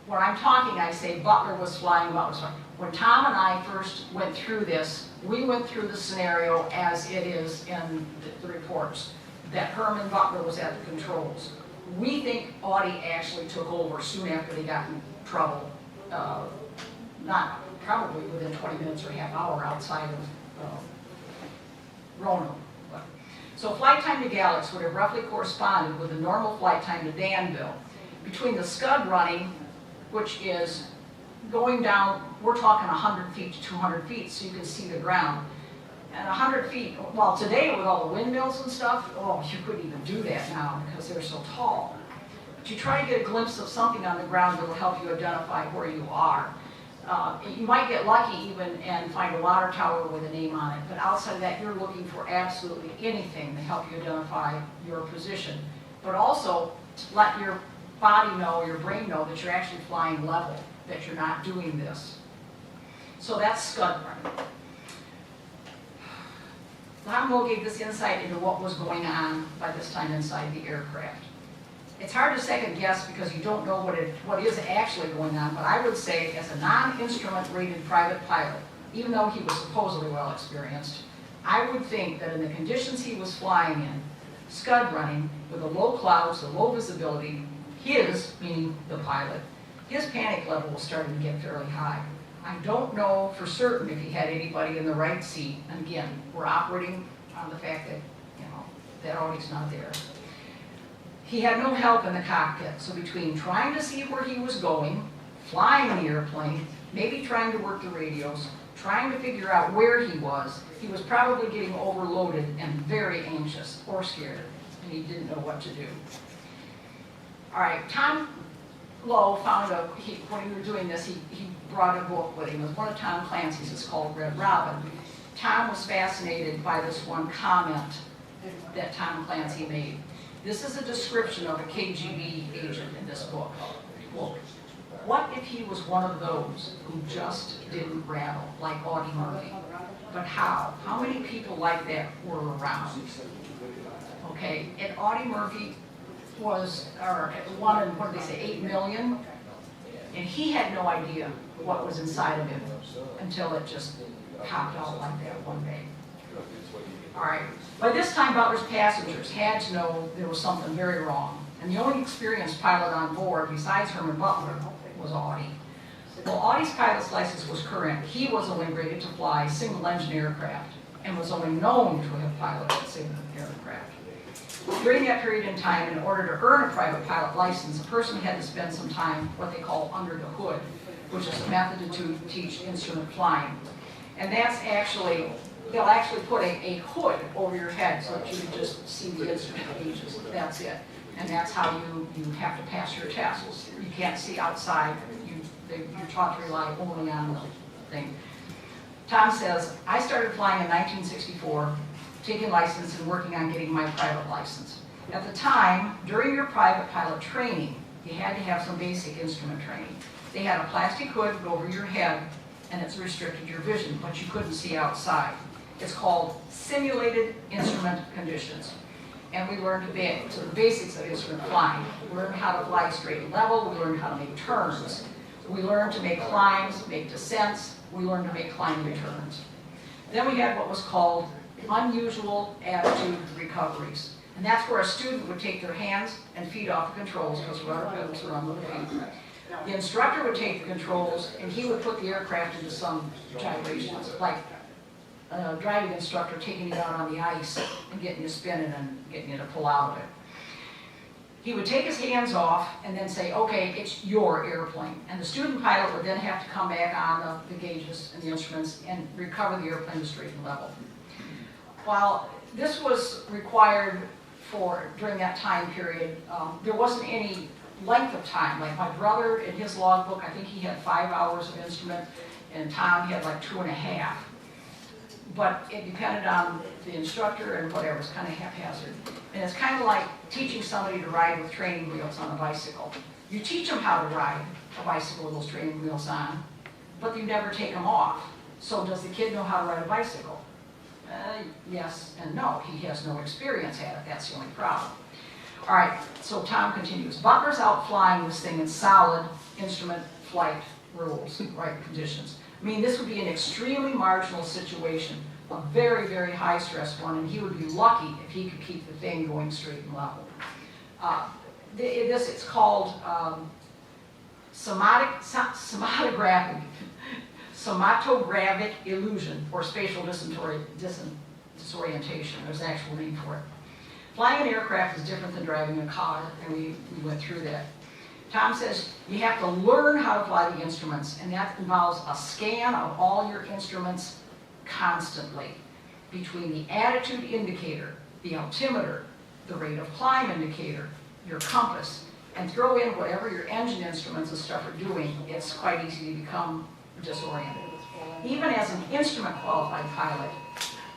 when I'm talking, I say Butler was flying, Butler was flying. When Tom and I first went through this, we went through the scenario as it is in the reports, that Herman Butler was at the controls. We think Audie actually took over soon after they got in trouble, not probably within 20 minutes or a half hour outside of Roanoke. So flight time to Gallix would have roughly corresponded with the normal flight time to Danville. Between the scud running, which is going down, we're talking 100 feet to 200 feet so you can see the ground. And 100 feet, well today with all the windmills and stuff, oh, you couldn't even do that now because they're so tall. But you try to get a glimpse of something on the ground that will help you identify where you are. You might get lucky even and find a water tower with a name on it, but outside of that you're looking for absolutely anything to help you identify your position. But also let your body know, your brain know that you're actually flying level, that you're not doing this. So that's scud running. Lamo gave this insight into what was going on by this time inside the aircraft. It's hard to second guess because you don't know what is actually going on, but I would say as a non-instrument rated private pilot, even though he was supposedly well experienced, I would think that in the conditions he was flying in, scud running, with the low clouds, the low visibility, his, meaning the pilot, his panic level was starting to get fairly high. I don't know for certain if he had anybody in the right seat, and again, we're operating on the fact that, that Audie's not there. He had no help in the cockpit, so between trying to see where he was going, flying the airplane, maybe trying to work the radios, trying to figure out where he was probably getting overloaded and very anxious or scared, and he didn't know what to do. All right, Tom Lowe found when he was doing this, he brought a book with him. It was one of Tom Clancy's, it's called Red Robin. Tom was fascinated by this one comment that Tom Clancy made. This is a description of a KGB agent in this book. Look, what if he was one of those who just didn't rattle, like Audie Murphy? But how? How many people like that were around? Okay, and Audie Murphy was, one in, what did they say, 8 million? And he had no idea what was inside of him until it just popped out like that one day. All right, by this time Butler's passengers had to know there was something very wrong. And the only experienced pilot on board, besides Herman Butler, was Audie. Well, Audie's pilot's license was current. He was only rated to fly single-engine aircraft and was only known to have piloted single aircraft. During that period in time, in order to earn a private pilot license, a person had to spend some time, what they call under the hood, which is a method to teach instrument flying. And that's actually, they'll actually put a hood over your head so that you can just see the instrument gauges. That's it. And that's how you have to pass your tests. You can't see outside. You're taught to rely only on the thing. Tom says, I started flying in 1964, taking license and working on getting my private license. At the time, during your private pilot training, you had to have some basic instrument training. They had a plastic hood over your head and it's restricted your vision, but you couldn't see outside. It's called simulated instrument conditions. And we learned the basics of instrument flying. We learned how to fly straight and level, we learned how to make turns. We learned to make climbs, make descents, we learned to make climb returns. Then we had what was called unusual attitude recoveries. And that's where a student would take their hands and feet off the controls because rudder pedals are on the feet. The instructor would take the controls and he would put the aircraft into some gyrations, like a driving instructor taking you out on the ice and getting you spinning and getting you to pull out of it. he would take his hands off and then say, okay, it's your airplane. And the student pilot would then have to come back on the gauges and the instruments and recover the airplane to straight and level. While this was required during that time period, there wasn't any length of time. Like my brother, in his logbook, I think he had 5 hours of instrument, and Tom had like 2.5. But it depended on the instructor and whatever, it's kind of haphazard. And it's kind of like teaching somebody to ride with training wheels on a bicycle. You teach them how to ride a bicycle with those training wheels on, but you never take them off. So does the kid know how to ride a bicycle? Yes and no. He has no experience at it, that's the only problem. All right, so Tom continues. Butler's out flying this thing in solid instrument flight rules, right, conditions. I mean, this would be an extremely marginal situation, a very, very high stress one, and he would be lucky if he could keep the thing going straight and level. It's called somatographic illusion, or spatial disorientation. There's an actual name for it. Flying an aircraft is different than driving a car, and we went through that. Tom says you have to learn how to fly the instruments, and that involves a scan of all your instruments constantly, between the attitude indicator, the altimeter, the rate of climb indicator, your compass, and throw in whatever your engine instruments and stuff are doing. It's quite easy to become disoriented. Even as an instrument qualified pilot,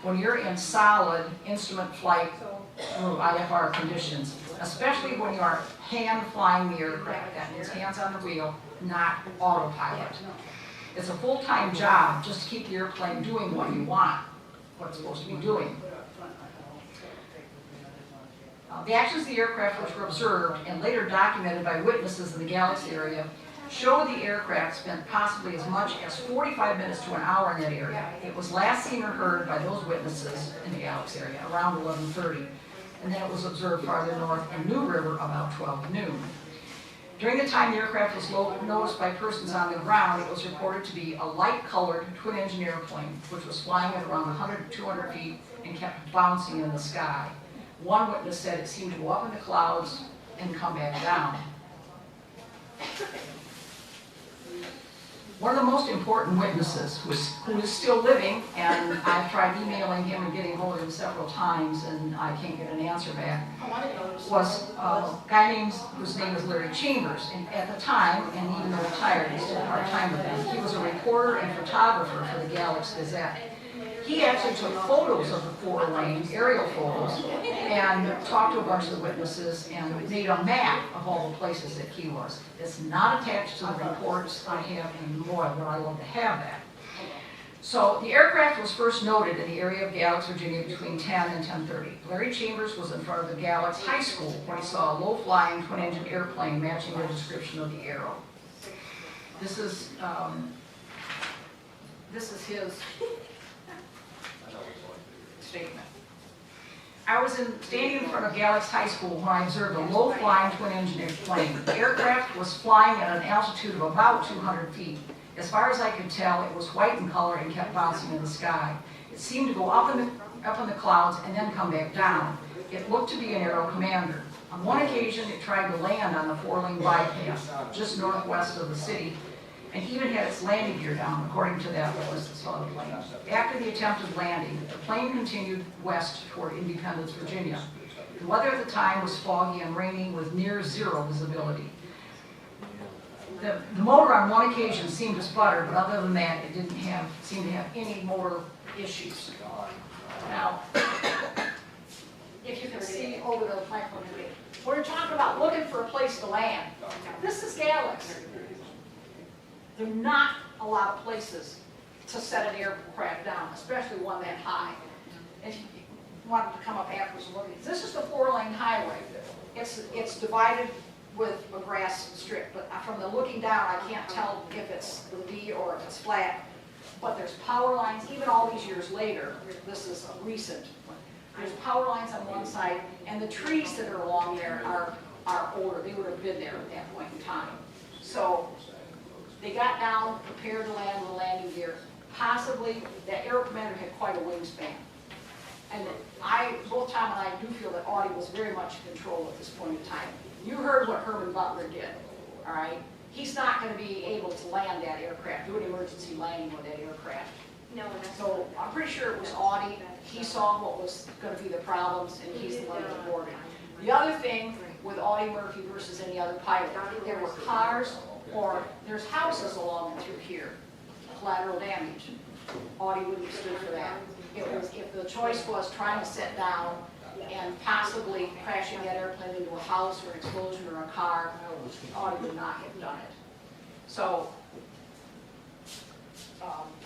when you're in solid instrument flight through IFR conditions, especially when you are hand flying the aircraft, that means hands on the wheel, not autopilot. It's a full-time job just to keep the airplane doing what you want, what it's supposed to be doing. The actions of the aircraft, which were observed and later documented by witnesses in the Galaxy area, show the aircraft spent possibly as much as 45 minutes to an hour in that area. It was last seen or heard by those witnesses in the Galaxy area around 11:30, and then it was observed farther north in New River about 12 noon. During the time the aircraft was noticed by persons on the ground, it was reported to be a light-colored twin-engine airplane, which was flying at around 100 to 200 feet and kept bouncing in the sky. One witness said it seemed to go up in the clouds and come back down. One of the most important witnesses, who is still living, and I've tried emailing him and getting hold of him several times, and I can't get an answer back, was a guy whose name is Larry Chambers. And at the time, and even though retired, he's still part-time with them, he was a reporter and photographer for the Galaxy Gazette. He actually took photos of the 4-lane, aerial photos, and talked to a bunch of the witnesses and made a map of all the places that he was. It's not attached to the reports I have anymore, but I love to have that. So the aircraft was first noted in the area of Galax, Virginia between 10 and 10:30. Larry Chambers was in front of the Galax High School when he saw a low-flying twin-engine airplane matching the description of the arrow. This is his statement. I was standing in front of Galax High School when I observed a low-flying twin-engine airplane. The aircraft was flying at an altitude of about 200 feet. As far as I could tell, it was white in color and kept bouncing in the sky. It seemed to go up in the clouds and then come back down. It looked to be an Aero Commander. On one occasion, it tried to land on the 4-lane bypass just northwest of the city, and even had its landing gear down, according to that witness that saw the plane. After the attempted landing, the plane continued west toward Independence, Virginia. The weather at the time was foggy and rainy with near zero visibility. The motor on one occasion seemed to sputter, but other than that, it didn't seem to have any motor issues. Now, if you can see over the microphone, we're talking about looking for a place to land. This is Galax. There are not a lot of places to set an aircraft down, especially one that high. If you wanted to come up afterwards and look at this is the 4-lane highway. It's divided with a grass strip, but from the looking down, I can't tell if it's the V or if it's flat. But there's power lines, even all these years later. This is a recent one. There's power lines on one side, and the trees that are along there are older. They would have been there at that point in time. So they got down, prepared to land with a landing gear. Possibly, that Aero Commander had quite a wingspan. And both Tom and I do feel that Audie was very much in control at this point in time. You heard what Herman Butler did, all right? He's not gonna be able to land that aircraft, do an emergency landing with that aircraft. No, that's. So I'm pretty sure it was Audie. He saw what was gonna be the problems, and he's the one that aborted. The other thing with Audie Murphy versus any other pilot, there were cars or there's houses along through here, collateral damage. Audie wouldn't have stood for that. It was, if the choice was trying to sit down and possibly crashing that airplane into a house or an explosion or a car, Audie would not have done it. So,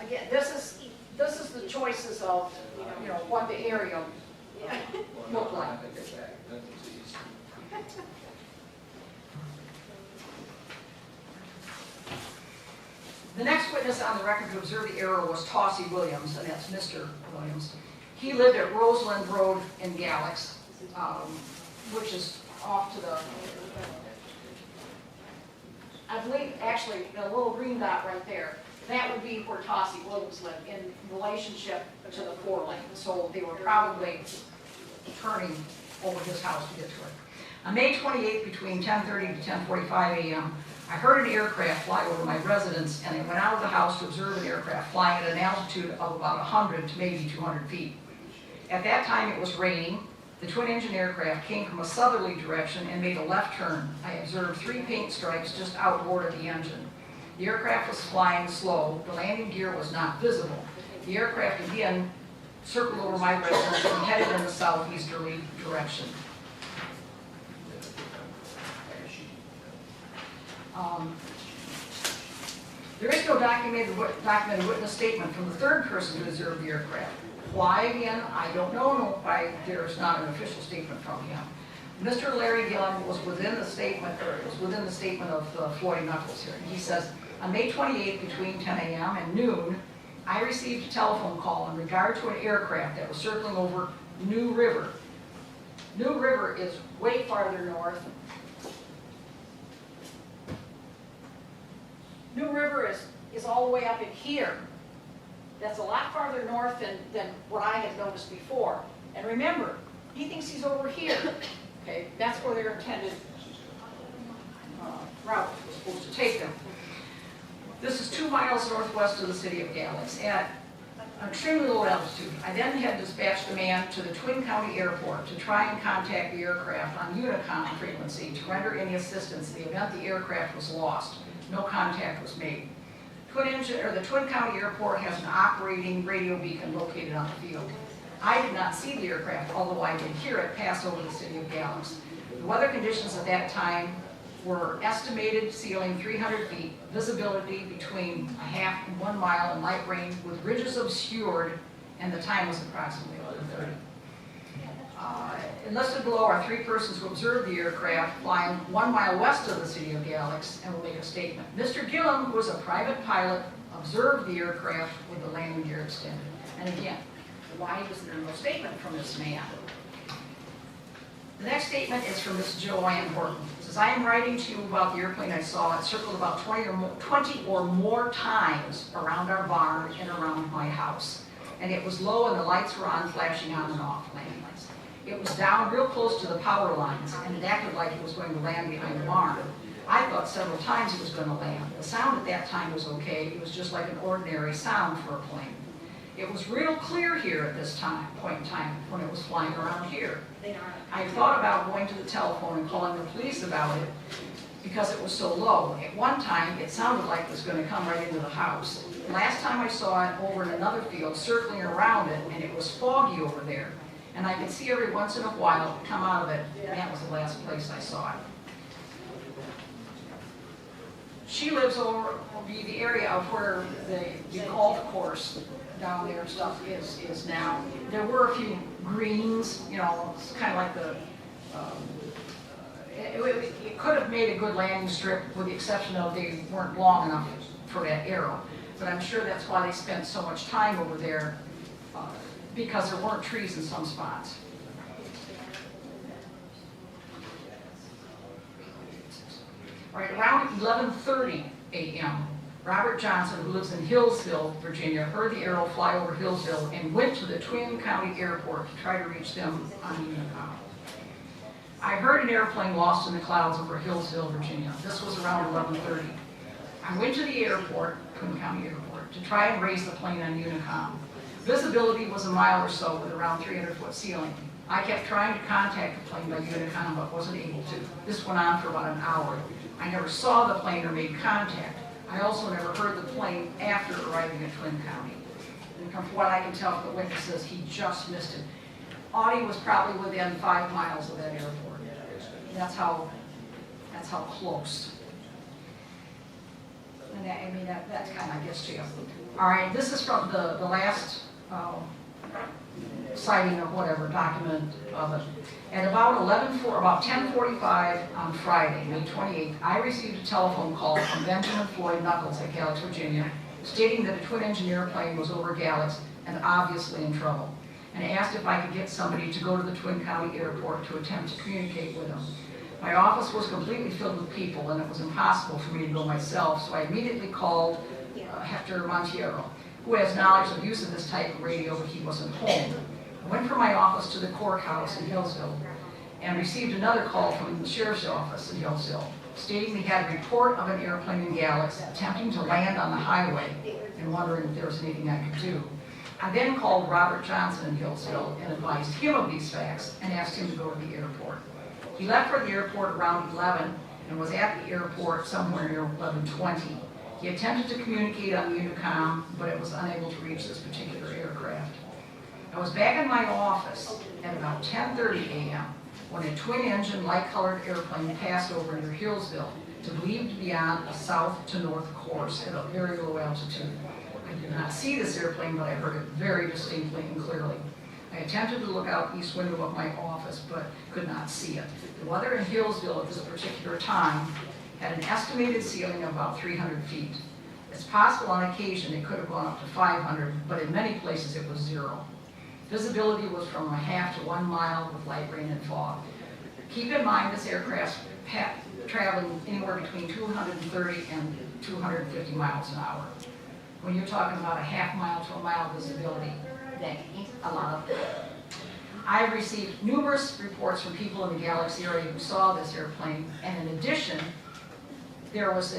again, this is the choices of, you know, what the area looked like. The next witness on the record to observe the error was Tossie Williams, and that's Mr. Williams. He lived at Roseland Road in Galax, which is off to the, I believe, actually, the little green dot right there, that would be where Tossie Williams lived in relationship to the 4-lane. So they were probably turning over his house to get to it. On May 28th, between 10:30 to 10:45 a.m., I heard an aircraft fly over my residence, and I went out of the house to observe an aircraft flying at an altitude of about 100 to maybe 200 feet. At that time, it was raining. The twin-engine aircraft came from a southerly direction and made a left turn. I observed 3 paint stripes just outboard of the engine. The aircraft was flying slow. The landing gear was not visible. The aircraft again circled over my residence and headed in the southeasterly direction. There is no documented witness statement from the third person who observed the aircraft. Why, again, I don't know why there's not an official statement from him. Mr. Larry Gillen was within the statement, of Floyd Knuckles here. He says, on May 28th, between 10 a.m. and noon, I received a telephone call in regard to an aircraft that was circling over New River. New River is way farther north. New River is all the way up in here. That's a lot farther north than what I had noticed before. And remember, he thinks he's over here. Okay, that's where their intended route was supposed to take them. This is 2 miles northwest of the city of Galax at an extremely low altitude. I then had dispatched a man to the Twin County Airport to try and contact the aircraft on Unicom frequency to render any assistance in the event the aircraft was lost. No contact was made. The Twin County Airport has an operating radio beacon located on the field. I did not see the aircraft, although I did hear it pass over the city of Galax. The weather conditions at that time were estimated ceiling 300 feet, visibility between a half and 1 mile, and light rain with ridges obscured, and the time was approximately 11:30. Enlisted below are 3 persons who observed the aircraft flying 1 mile west of the city of Galax and will make a statement. Mr. Gillum, who was a private pilot, observed the aircraft with the landing gear extended. And again, why was there no statement from this man? The next statement is from Miss Joanne Horton. It says, I am writing to you about the airplane I saw. It circled about 20 or more times around our barn and around my house. And it was low and the lights were on, flashing on and off, landing lights. It was down real close to the power lines, and it acted like it was going to land behind the barn. I thought several times it was going to land. The sound at that time was okay. It was just like an ordinary sound for a plane. It was real clear here at this point in time when it was flying around here. I thought about going to the telephone and calling the police about it because it was so low. At one time, it sounded like it was going to come right into the house. Last time I saw it over in another field, circling around it, and it was foggy over there. And I could see every once in a while come out of it, and that was the last place I saw it. She lives over the area of where the golf course down there and stuff is now. There were a few greens, you know, it's kind of like the, it could have made a good landing strip with the exception of they weren't long enough for that arrow. But I'm sure that's why they spent so much time over there, because there weren't trees in some spots. All right, around 11:30 a.m., Robert Johnson, who lives in Hillsville, Virginia, heard the arrow fly over Hillsville and went to the Twin County Airport to try to reach them on Unicom. I heard an airplane lost in the clouds over Hillsville, Virginia. This was around 11:30. I went to the airport, Twin County Airport, to try and raise the plane on Unicom. Visibility was a mile or so with around 300-foot ceiling. I kept trying to contact the plane by Unicom, but wasn't able to. This went on for about an hour. I never saw the plane or made contact. I also never heard the plane after arriving at Twin County. And from what I can tell from the witnesses, he just missed it. Audie was probably within 5 miles of that airport. That's how close. And that's kind of gets to you. All right, this is from the last sighting or whatever document of it. At about 10:45 on Friday, May 28th, I received a telephone call from Benjamin Floyd Knuckles at Galax, Virginia, stating that a twin engine airplane was over Galax and obviously in trouble, and asked if I could get somebody to go to the Twin County Airport to attempt to communicate with him. My office was completely filled with people, and it was impossible for me to go myself, so I immediately called Hector Montiero, who has knowledge of use of this type of radio, but he wasn't home. I went from my office to the courthouse in Hillsville and received another call from the sheriff's office in Hillsville, stating they had a report of an airplane in Galax attempting to land on the highway and wondering if there was anything I could do. I then called Robert Johnson in Hillsville and advised him of these facts and asked him to go to the airport. He left for the airport around 11 and was at the airport somewhere near 11:20. He attempted to communicate on Unicom, but it was unable to reach this particular aircraft. I was back in my office at about 10:30 a.m. when a twin-engine, light-colored airplane passed over near Hillsville to believed to be on a south to north course at a very low altitude. I did not see this airplane, but I heard it very distinctly and clearly. I attempted to look out the east window of my office, but could not see it. The weather in Hillsville at this particular time had an estimated ceiling of about 300 feet. It's possible on occasion it could have gone up to 500, but in many places it was 0. Visibility was from a half to 1 mile with light rain and fog. Keep in mind this aircraft traveling anywhere between 230 and 250 miles an hour. When you're talking about a half mile to a mile visibility, that ain't a lot of that. I have received numerous reports from people in the Galax area who saw this airplane, and in addition, there was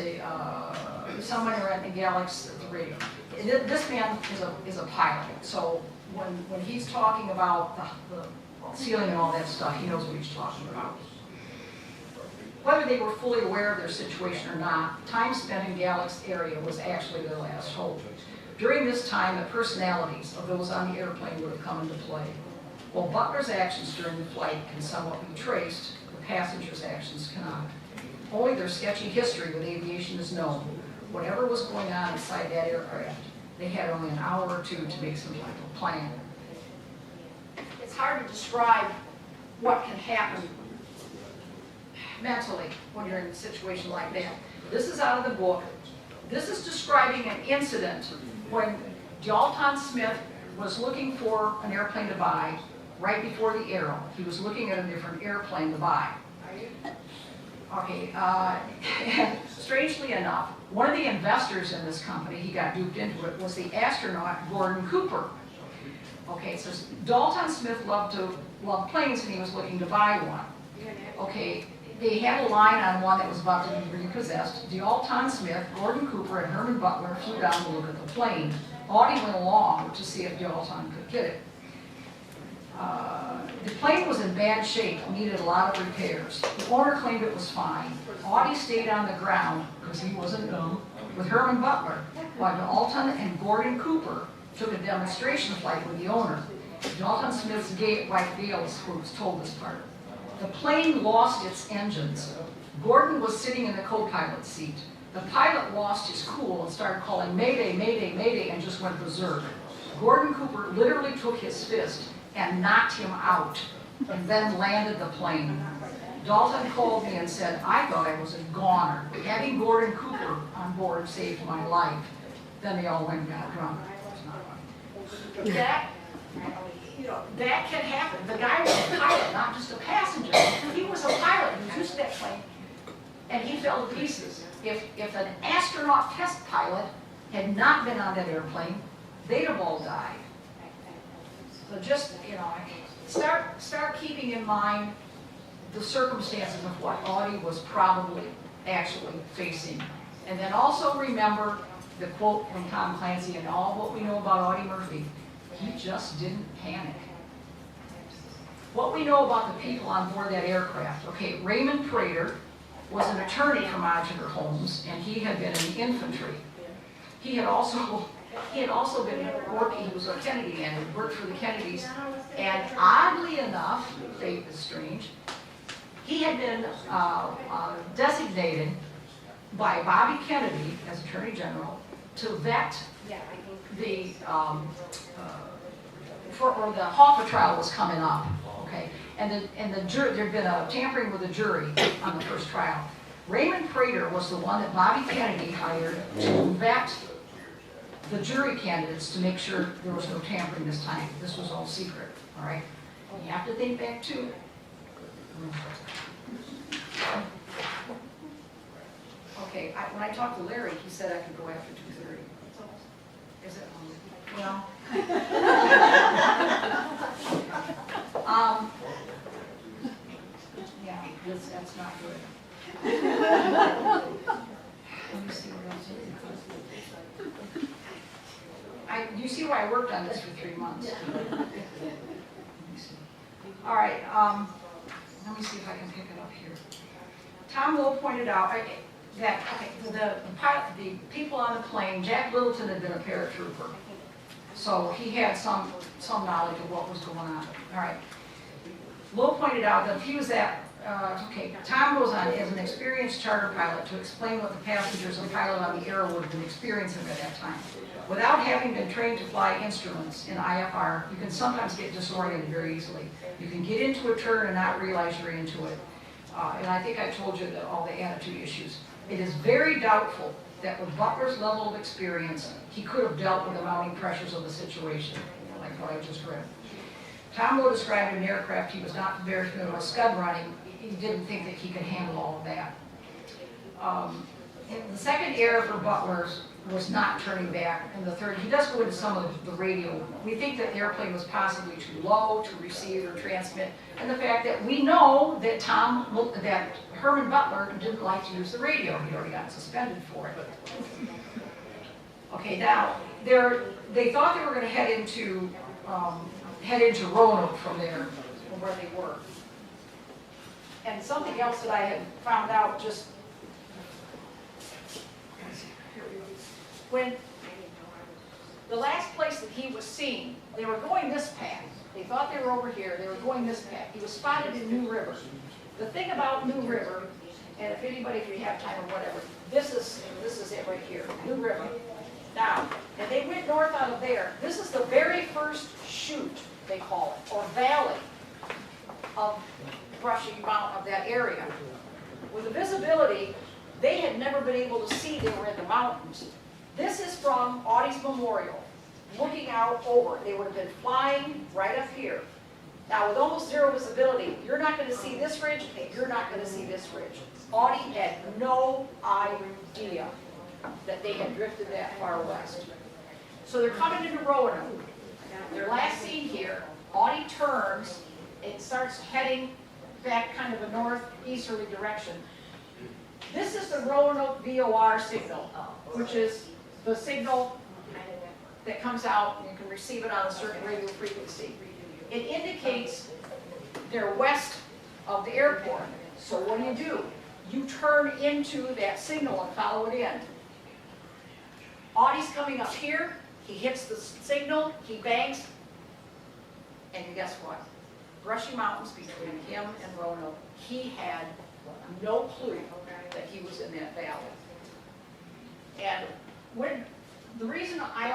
someone around the Galax at the radio. This man is a pilot, so when he's talking about the ceiling and all that stuff, he knows what he's talking about. Whether they were fully aware of their situation or not, time spent in Galax area was actually their last hope. During this time, the personalities of those on the airplane would have come into play. While Butler's actions during the flight can somewhat be traced, the passengers' actions cannot. Only their sketchy history with aviation is known. Whatever was going on inside that aircraft, they had only an hour or two to make some type of plan. It's hard to describe what can happen mentally when you're in a situation like that. This is out of the book. This is describing an incident when Dalton Smith was looking for an airplane to buy right before the arrow. He was looking at a different airplane to buy. Okay, strangely enough, one of the investors in this company, he got duped into it, was the astronaut Gordon Cooper. Okay, so Dalton Smith loved planes and he was looking to buy one. Okay, they had a line on one that was about to be repossessed. Dalton Smith, Gordon Cooper, and Herman Butler flew down to look at the plane. Audie went along to see if Dalton could get it. The plane was in bad shape, needed a lot of repairs. The owner claimed it was fine. Audie stayed on the ground, because he wasn't dumb, with Herman Butler, while Dalton and Gordon Cooper took a demonstration flight with the owner. Dalton Smith's wife Gail told this part. The plane lost its engines. Gordon was sitting in the co-pilot seat. The pilot lost his cool and started calling Mayday, Mayday, Mayday, and just went berserk. Gordon Cooper literally took his fist and knocked him out, and then landed the plane. Dalton called me and said, I thought I was a goner. Having Gordon Cooper on board saved my life. Then they all went and got drunk. That can happen. The guy was a pilot, not just a passenger. He was a pilot who used that plane, and he fell to pieces. If an astronaut test pilot had not been on that airplane, they'd have all died. So just, start keeping in mind the circumstances of what Audie was probably actually facing. And then also remember the quote from Tom Clancy and all what we know about Audie Murphy. He just didn't panic. What we know about the people on board that aircraft, okay, Raymond Prater was an attorney from Modular Homes, and he had been in the infantry. He had also been working, he was a Kennedy man, he worked for the Kennedys, and oddly enough, fate is strange, he had been designated by Bobby Kennedy as Attorney General to vet the, or the Hoffa trial was coming up, okay? And the jury, there'd been a tampering with the jury on the first trial. Raymond Prater was the one that Bobby Kennedy hired to vet the jury candidates to make sure there was no tampering this time. This was all secret, all right? You have to think back too. Okay, when I talked to Larry, he said I could go after 2:30. Is it? Well. Yeah, that's not good. Let me see what else is. You see why I worked on this for 3 months. All right, let me see if I can pick it up here. Tom Lowe pointed out that the people on the plane, Jack Littleton had been a paratrooper, so he had some knowledge of what was going on. All right. Lowe pointed out that if he was Tom goes on as an experienced charter pilot to explain what the passengers and pilot on the Arrow would have been experiencing at that time. Without having been trained to fly instruments in IFR, you can sometimes get disoriented very easily. You can get into a turn and not realize you're into it. And I think I told you that all the attitude issues. It is very doubtful that with Butler's level of experience, he could have dealt with the mounting pressures of the situation, like what I just read. Tom Lowe described an aircraft he was not very familiar with scud running. He didn't think that he could handle all of that. And the second error for Butler's was not turning back, and the third, he does go into some of the radio. We think that the airplane was possibly too low to receive or transmit, and the fact that we know that that Herman Butler didn't like to use the radio. He already got suspended for it. Okay, now they thought they were going to head into Roanoke from there, from where they were. And something else that I had found out just when the last place that he was seen, they were going this path. They thought they were over here. They were going this path. He was spotted in New River. The thing about New River, and if you have time or whatever, this is it right here, New River. Now, and they went north out of there. This is the very first chute, they call it, or valley of Brushy Mountain of that area. With the visibility, they had never been able to see they were in the mountains. This is from Audie's Memorial, looking out over. They would have been flying right up here. Now, with almost zero visibility, you're not going to see this ridge, and you're not going to see this ridge. Audie had no idea that they had drifted that far west. So they're coming into Roanoke. They're last seen here. Audie turns and starts heading back kind of a northeasterly direction. This is the Roanoke VOR signal, which is the signal that comes out, and you can receive it on a certain radio frequency. It indicates they're west of the airport. So what do? You turn into that signal and follow it in. Audie's coming up here, he hits the signal, he banks, and guess what? Brushy Mountains between him and Roanoke. He had no clue that he was in that valley. And the reason I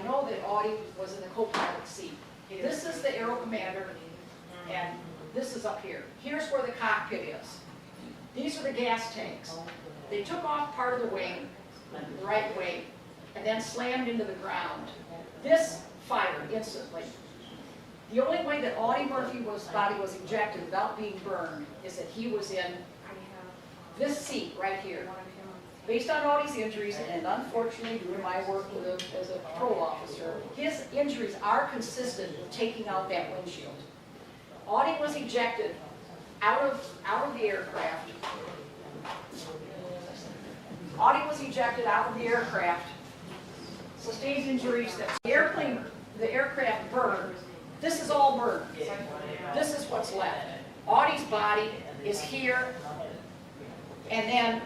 know that Audie was in the co-pilot seat, this is the Aero Commander, and this is up here. Here's where the cockpit is. These are the gas tanks. They took off part of the wing, the right wing, and then slammed into the ground. This fired instantly. The only way that Audie Murphy's body was ejected without being burned is that he was in this seat right here. Based on Audie's injuries, and unfortunately due to my work as a patrol officer, his injuries are consistent with taking out that windshield. Audie was ejected out of the aircraft. Audie was ejected out of the aircraft, sustained injuries that the aircraft burned. This is all burned. This is what's left. Audie's body is here, and then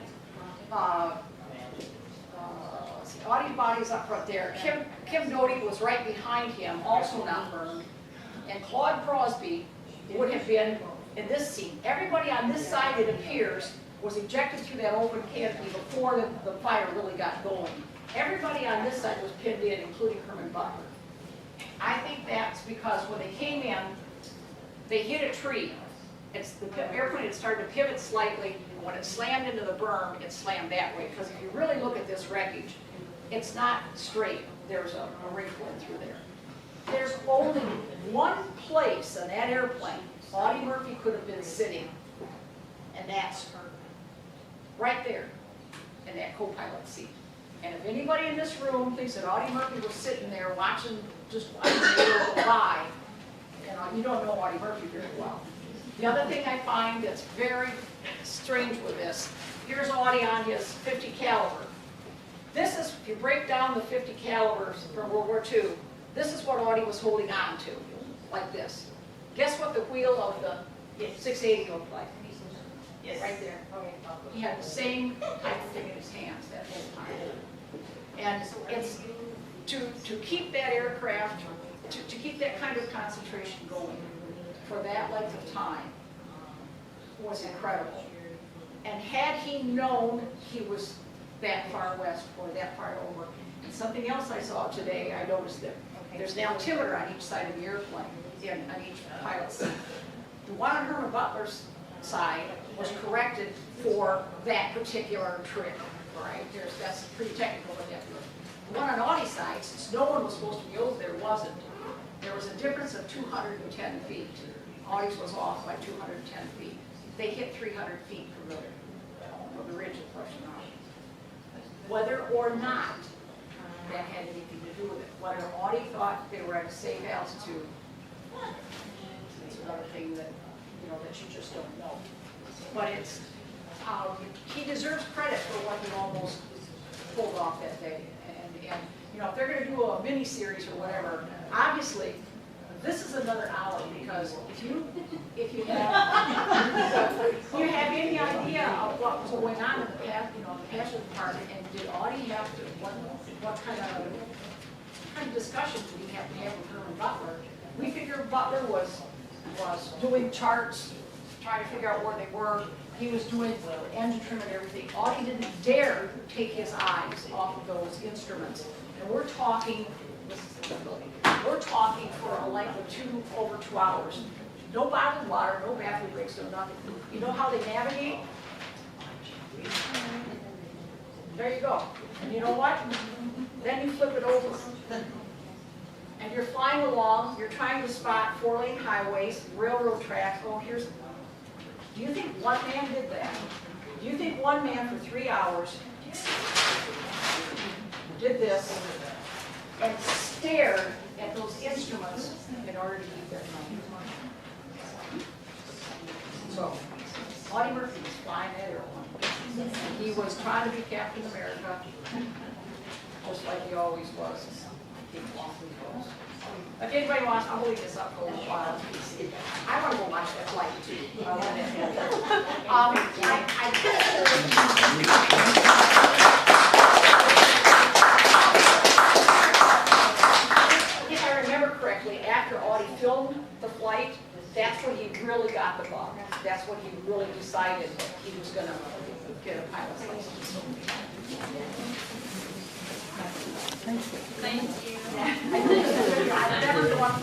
let's see, Audie's body is up right there. Kim Doty was right behind him, also not burned, and Claude Crosby would have been in this scene. Everybody on this side, it appears, was ejected through that open canopy before the fire really got going. Everybody on this side was pinned in, including Herman Butler. I think that's because when they came in, they hit a tree. The airplane had started to pivot slightly. When it slammed into the berm, it slammed that way. Because if you really look at this wreckage, it's not straight. There's a wrinkle in through there. There's only one place in that airplane Audie Murphy could have been sitting, and that's right there in that co-pilot seat. And if anybody in this room thinks that Audie Murphy was sitting there just watching the air go by, you don't know Audie Murphy very well. The other thing I find that's very strange with this, here's Audie on his .50 caliber. This is, if you break down the .50 calibers from World War II, this is what Audie was holding on to, like this. Guess what the wheel of the 680 looked like? Yes. Right there. Okay. He had the same type of thing in his hands that whole time. And it's to keep that aircraft, to keep that kind of concentration going for that length of time was incredible. And had he known he was that far west or that far over, and something else I saw today, I noticed that there's an altimeter on each side of the airplane, on each pilot's seat. The one on Herman Butler's side was corrected for that particular trick, right? That's pretty technical, but the one on Audie's side, since no one was supposed to be over there, wasn't. There was a difference of 210 feet. Audie's was off by 210 feet. They hit 300 feet from the ridge of Russian Army. Whether or not that had anything to do with it, whether Audie thought they were at a safe altitude, it's another thing that that you just don't know. But it's he deserves credit for what he almost pulled off that day. And if they're going to do a mini series or whatever, obviously this is another hour, because if you have any idea of what was going on in the passenger department, and did Audie have to what kind of discussion did he have to have with Herman Butler? We figure Butler was doing charts, trying to figure out where they were. He was doing the engine trim and everything. Audie didn't dare take his eyes off of those instruments. And we're talking for a length of over 2 hours. No bottled water, no bathroom breaks, no nothing. You know how they navigate? There you go. And you know what? Then you flip it over. And you're flying along, you're trying to spot 4-lane highways, railroad tracks. Oh, do you think one man did that? Do you think one man for 3 hours did this and stared at those instruments in order to keep their time? So, Audie Murphy was flying that airplane. He was trying to be Captain America, just like he always was. If anybody wants, I'll leave this up for a little while. I want to go watch that flight too. If I remember correctly, after Audie filmed the flight, that's when he really got the bug. That's when he really decided that he was going to get a pilot's license. Thank you. I've never gone